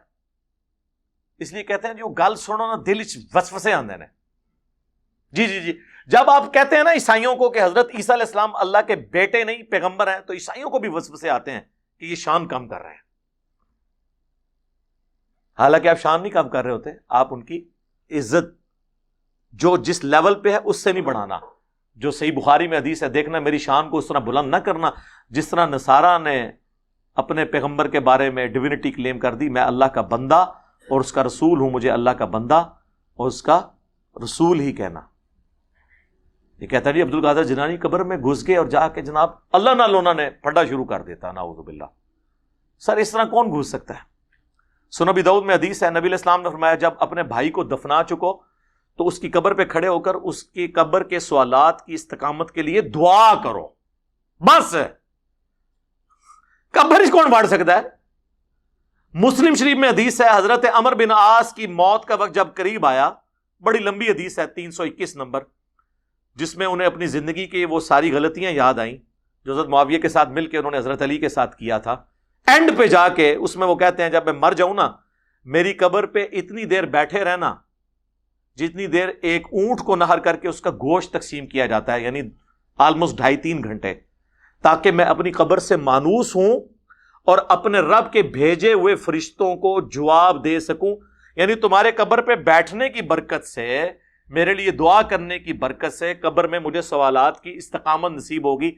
اس لیے کہتے ہیں جو گل سنو نا دل وسوسے آندے نے. جی جب آپ کہتے ہیں نا عیسائیوں کو کہ حضرت عیسیٰ علیہ السلام اللہ کے بیٹے نہیں پیغمبر ہیں، تو عیسائیوں کو بھی وسوسے آتے ہیں کہ یہ شان کم کر رہے ہیں. حالانکہ آپ شان نہیں کم کر رہے ہوتے، آپ ان کی عزت جو جس لیول پہ ہے اس سے نہیں بڑھانا. جو صحیح بخاری میں حدیث ہے، دیکھنا میری شان کو اس طرح بلند نہ کرنا جس طرح نصارہ نے اپنے پیغمبر کے بارے میں ڈیوینٹی کلیم کر دی، میں اللہ کا بندہ اور اس کا رسول ہوں، مجھے اللہ کا بندہ اور اس کا رسول ہی کہنا. یہ کہتا ہے جی عبد القادر جیلانی قبر میں گھس گئے اور جا کے جناب اللہ نہ لونا نے پھڈا شروع کر دیتا، نعوذ باللہ. سر اس طرح کون گھس سکتا ہے؟ سنن ابی داؤد میں حدیث ہے، نبی علیہ السلام نے فرمایا جب اپنے بھائی کو دفنا چکو تو اس کی قبر پہ کھڑے ہو کر اس کی قبر کے سوالات کی استقامت کے لیے دعا کرو. بس قبر ہی کون واڑ سکتا ہے؟ مسلم شریف میں حدیث ہے، حضرت عمر بن عاص کی موت کا وقت جب قریب آیا، بڑی لمبی حدیث ہے 321 نمبر، جس میں انہیں اپنی زندگی کی وہ ساری غلطیاں یاد آئیں جو حضرت معاویہ کے ساتھ مل کے انہوں نے حضرت علی کے ساتھ کیا تھا. اینڈ پہ جا کے اس میں وہ کہتے ہیں جب میں مر جاؤں نا، میری قبر پہ اتنی دیر بیٹھے رہنا جتنی دیر ایک اونٹ کو نہر کر کے اس کا گوشت تقسیم کیا جاتا ہے، یعنی آلموسٹ 2.5-3 گھنٹے، تاکہ میں اپنی قبر سے مانوس ہوں اور اپنے رب کے بھیجے ہوئے فرشتوں کو جواب دے سکوں. یعنی تمہارے قبر پہ بیٹھنے کی برکت سے، میرے لیے دعا کرنے کی برکت سے قبر میں مجھے سوالات کی استقامت نصیب ہوگی.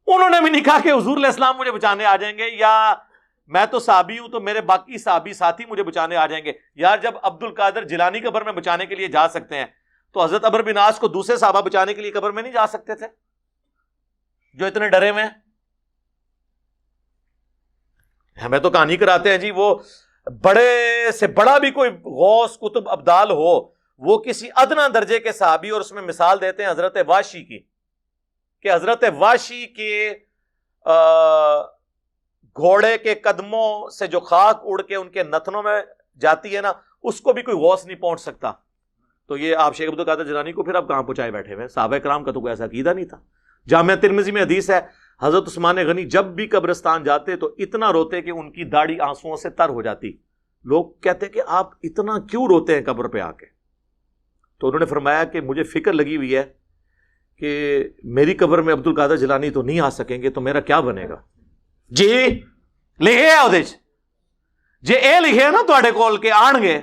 انہوں نے بھی نہیں کہا کہ حضور علیہ السلام مجھے بچانے آ جائیں گے، یا میں تو صحابی ہوں تو میرے باقی صحابی ساتھی مجھے بچانے آ جائیں گے. یار جب عبد القادر جیلانی قبر میں بچانے کے لیے جا سکتے ہیں تو حضرت عمر بن عاص کو دوسرے صحابہ بچانے کے لیے قبر میں نہیں جا سکتے تھے جو اتنے ڈرے ہوئے ہیں؟ ہمیں تو کہانی کراتے ہیں جی وہ بڑے سے بڑا بھی کوئی غوث قطب ابدال ہو، وہ کسی ادنا درجے کے صحابی، اور اس میں مثال دیتے ہیں حضرت واشی کی، کہ حضرت واشی کے گھوڑے کے قدموں سے جو خاک اڑ کے ان کے نتنوں میں جاتی ہے نا، اس کو بھی کوئی غوث نہیں پہنچ سکتا. تو یہ آپ شیخ عبد القادر جیلانی کو پھر آپ کہاں پہنچائے بیٹھے ہوئے؟ صحابہ کرام کا تو کوئی ایسا عقیدہ نہیں تھا. جامعہ ترمذی میں حدیث ہے، حضرت عثمان غنی جب بھی قبرستان جاتے تو اتنا روتے کہ ان کی داڑھی آنسوؤں سے تر ہو جاتی. لوگ کہتے کہ آپ اتنا کیوں روتے ہیں قبر پہ آ کے؟ تو انہوں نے فرمایا کہ مجھے فکر لگی ہوئی ہے کہ میری قبر میں عبد القادر جیلانی تو نہیں آ سکیں گے، تو میرا کیا بنے گا؟ جی لکھے ہے وہ جی اے لکھے ہے نا تواڈے کول کہ آن گے،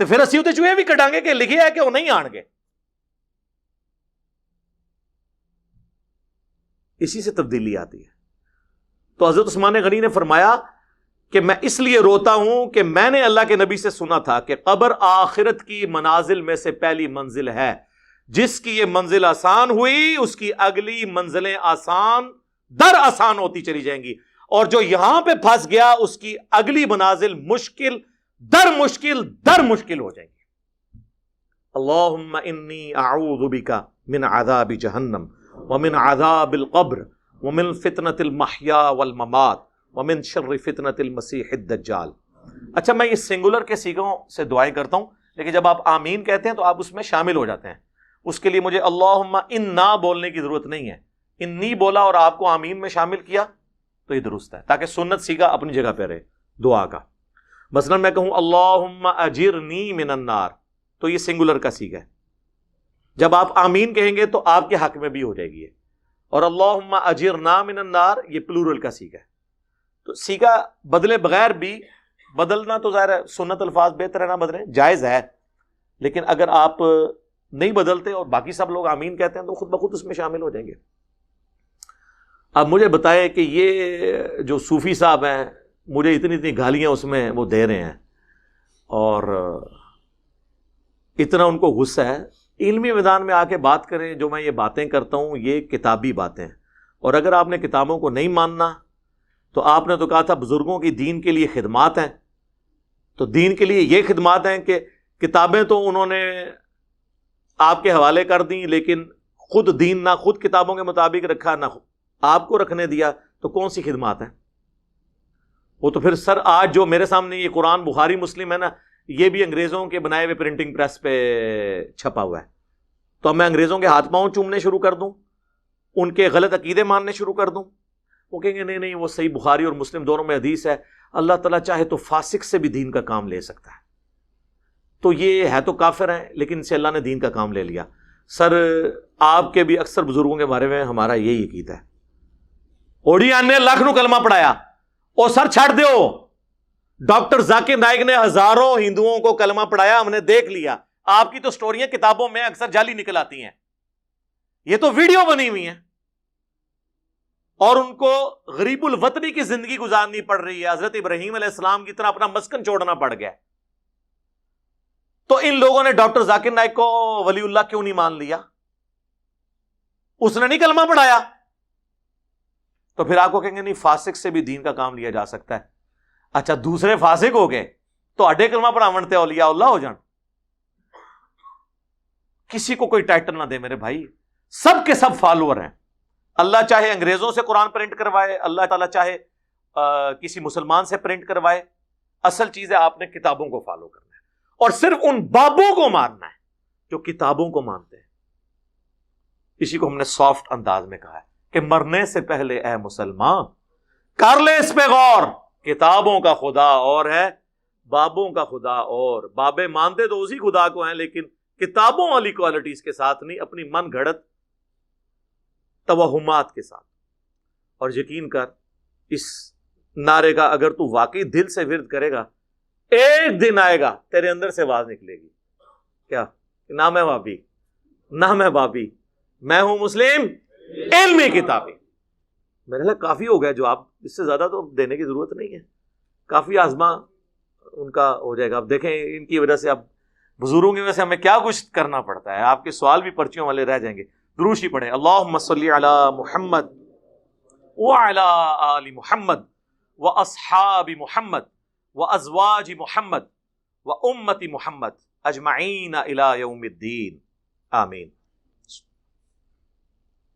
تو پھر اسی وہ چوہے بھی کٹاں گے کہ لکھے ہے کہ وہ نہیں آن گے. اسی سے تبدیلی آتی ہے. تو حضرت عثمان غنی نے فرمایا کہ میں اس لیے روتا ہوں کہ میں نے اللہ کے نبی سے سنا تھا کہ قبر آخرت کی منازل میں سے پہلی منزل ہے، جس کی یہ منزل آسان ہوئی اس کی اگلی منزلیں آسان در آسان ہوتی چلی جائیں گی، اور جو یہاں پہ پھنس گیا اس کی اگلی منازل مشکل در مشکل ہو جائیں گی. اللہم انی اعوذ بک من عذاب جہنم ومن عذاب القبر ومن فتنة المحیا والممات ومن شر فتنة المسیح الدجال. اچھا میں یہ سنگولر کے سیغوں سے دعائیں کرتا ہوں، لیکن جب آپ آمین کہتے ہیں تو آپ اس میں شامل ہو جاتے ہیں. اس کے لیے مجھے اللہم انا بولنے کی ضرورت نہیں ہے، انی بولا اور آپ کو آمین میں شامل کیا تو یہ درست ہے، تاکہ سنت سیغہ اپنی جگہ پہ رہے دعا کا. مثلا میں کہوں اللہم اجرنی من النار، تو یہ سنگولر کا سیغہ ہے. جب آپ آمین کہیں گے تو آپ کے حق میں بھی ہو جائے گی. اور اللہم اجرنا من النار یہ پلورل کا سیغہ ہے. تو سیغہ بدلے بغیر بھی، بدلنا تو ظاہر ہے سنت الفاظ بہتر ہے نہ بدلیں، جائز ہے، لیکن اگر آپ نہیں بدلتے اور باقی سب لوگ آمین کہتے ہیں تو خود بخود اس میں شامل ہو جائیں گے. اب مجھے بتائیں کہ یہ جو صوفی صاحب ہیں مجھے اتنی گالیاں اس میں وہ دے رہے ہیں اور اتنا ان کو غصہ ہے. علمی میدان میں آ کے بات کریں. جو میں یہ باتیں کرتا ہوں یہ کتابی باتیں ہیں، اور اگر آپ نے کتابوں کو نہیں ماننا تو آپ نے تو کہا تھا بزرگوں کی دین کے لیے خدمات ہیں، تو دین کے لیے یہ خدمات ہیں کہ کتابیں تو انہوں نے آپ کے حوالے کر دیں، لیکن خود دین نہ خود کتابوں کے مطابق رکھا نہ آپ کو رکھنے دیا، تو کون سی خدمات ہیں وہ؟ تو پھر سر آج جو میرے سامنے یہ قرآن بخاری مسلم ہے نا، یہ بھی انگریزوں کے بنائے ہوئے پرنٹنگ پریس پہ چھپا ہوا ہے. تو اب میں انگریزوں کے ہاتھ پاؤں چومنے شروع کر دوں، ان کے غلط عقیدے ماننے شروع کر دوں؟ وہ کہیں گے نہیں نہیں، وہ صحیح بخاری اور مسلم دونوں میں حدیث ہے، اللہ تعالیٰ چاہے تو فاسق سے بھی دین کا کام لے سکتا ہے. تو یہ ہے تو کافر ہیں، لیکن ان سے اللہ نے دین کا کام لے لیا. سر آپ کے بھی اکثر بزرگوں کے بارے میں ہمارا یہی عقیدہ ہے. اوڑیان نے لاکھ نو کلمہ پڑھایا، او سر چھڑ دیو. ڈاکٹر ذاکر نائک نے ہزاروں ہندوؤں کو کلمہ پڑھایا، ہم نے دیکھ لیا. آپ کی تو سٹوریاں کتابوں میں اکثر جعلی نکل آتی ہیں، یہ تو ویڈیو بنی ہوئی ہیں، اور ان کو غریب الوطنی کی زندگی گزارنی پڑ رہی ہے. حضرت ابراہیم علیہ السلام کی طرح اپنا مسکن چھوڑنا پڑ گیا. تو ان لوگوں نے ڈاکٹر ذاکر نائک کو ولی اللہ کیوں نہیں مان لیا؟ اس نے نہیں کلمہ پڑھایا. تو پھر آپ کو کہیں گے نہیں فاسق سے بھی دین کا کام لیا جا سکتا ہے. اچھا دوسرے فاسق ہو گئے تو اڈے کلمہ پڑھاونتے اولیاء اللہ ہو جان. کسی کو کوئی ٹائٹل نہ دے میرے بھائی، سب کے سب فالوور ہیں. اللہ چاہے انگریزوں سے قرآن پرنٹ کروائے، اللہ تعالیٰ چاہے کسی مسلمان سے پرنٹ کروائے، اصل چیز ہے آپ نے کتابوں کو فالو کرنا ہے، اور صرف ان بابوں کو ماننا ہے جو کتابوں کو مانتے ہیں۔ اسی کو ہم نے سافٹ انداز میں کہا ہے کہ مرنے سے پہلے اے مسلمان کر لے اس پہ غور، کتابوں کا خدا اور ہے، بابوں کا خدا اور۔ بابے مانتے تو اسی خدا کو ہیں، لیکن کتابوں والی کوالٹیز کے ساتھ نہیں، اپنی من گھڑت توہمات کے ساتھ۔ اور یقین کر اس نعرے کا اگر تو واقعی دل سے ورد کرے گا، ایک دن آئے گا تیرے اندر سے آواز نکلے گی، کیا؟ نہ میں وابی، نہ میں بابی، میں ہوں مسلم علمی کتابی۔ میرے لئے کافی ہو گیا جو آپ، اس سے زیادہ تو دینے کی ضرورت نہیں ہے، کافی آزما ان کا ہو جائے گا۔ اب دیکھیں ان کی وجہ سے، اب بزرگوں کی وجہ سے ہمیں کیا کچھ کرنا پڑتا ہے، آپ کے سوال بھی پرچیوں والے رہ جائیں گے۔ دروش ہی پڑھیں، اللہم صلی علی محمد وعلی آل محمد واصحاب محمد وازواج محمد وامت محمد اجمعین الی یوم الدین، آمین۔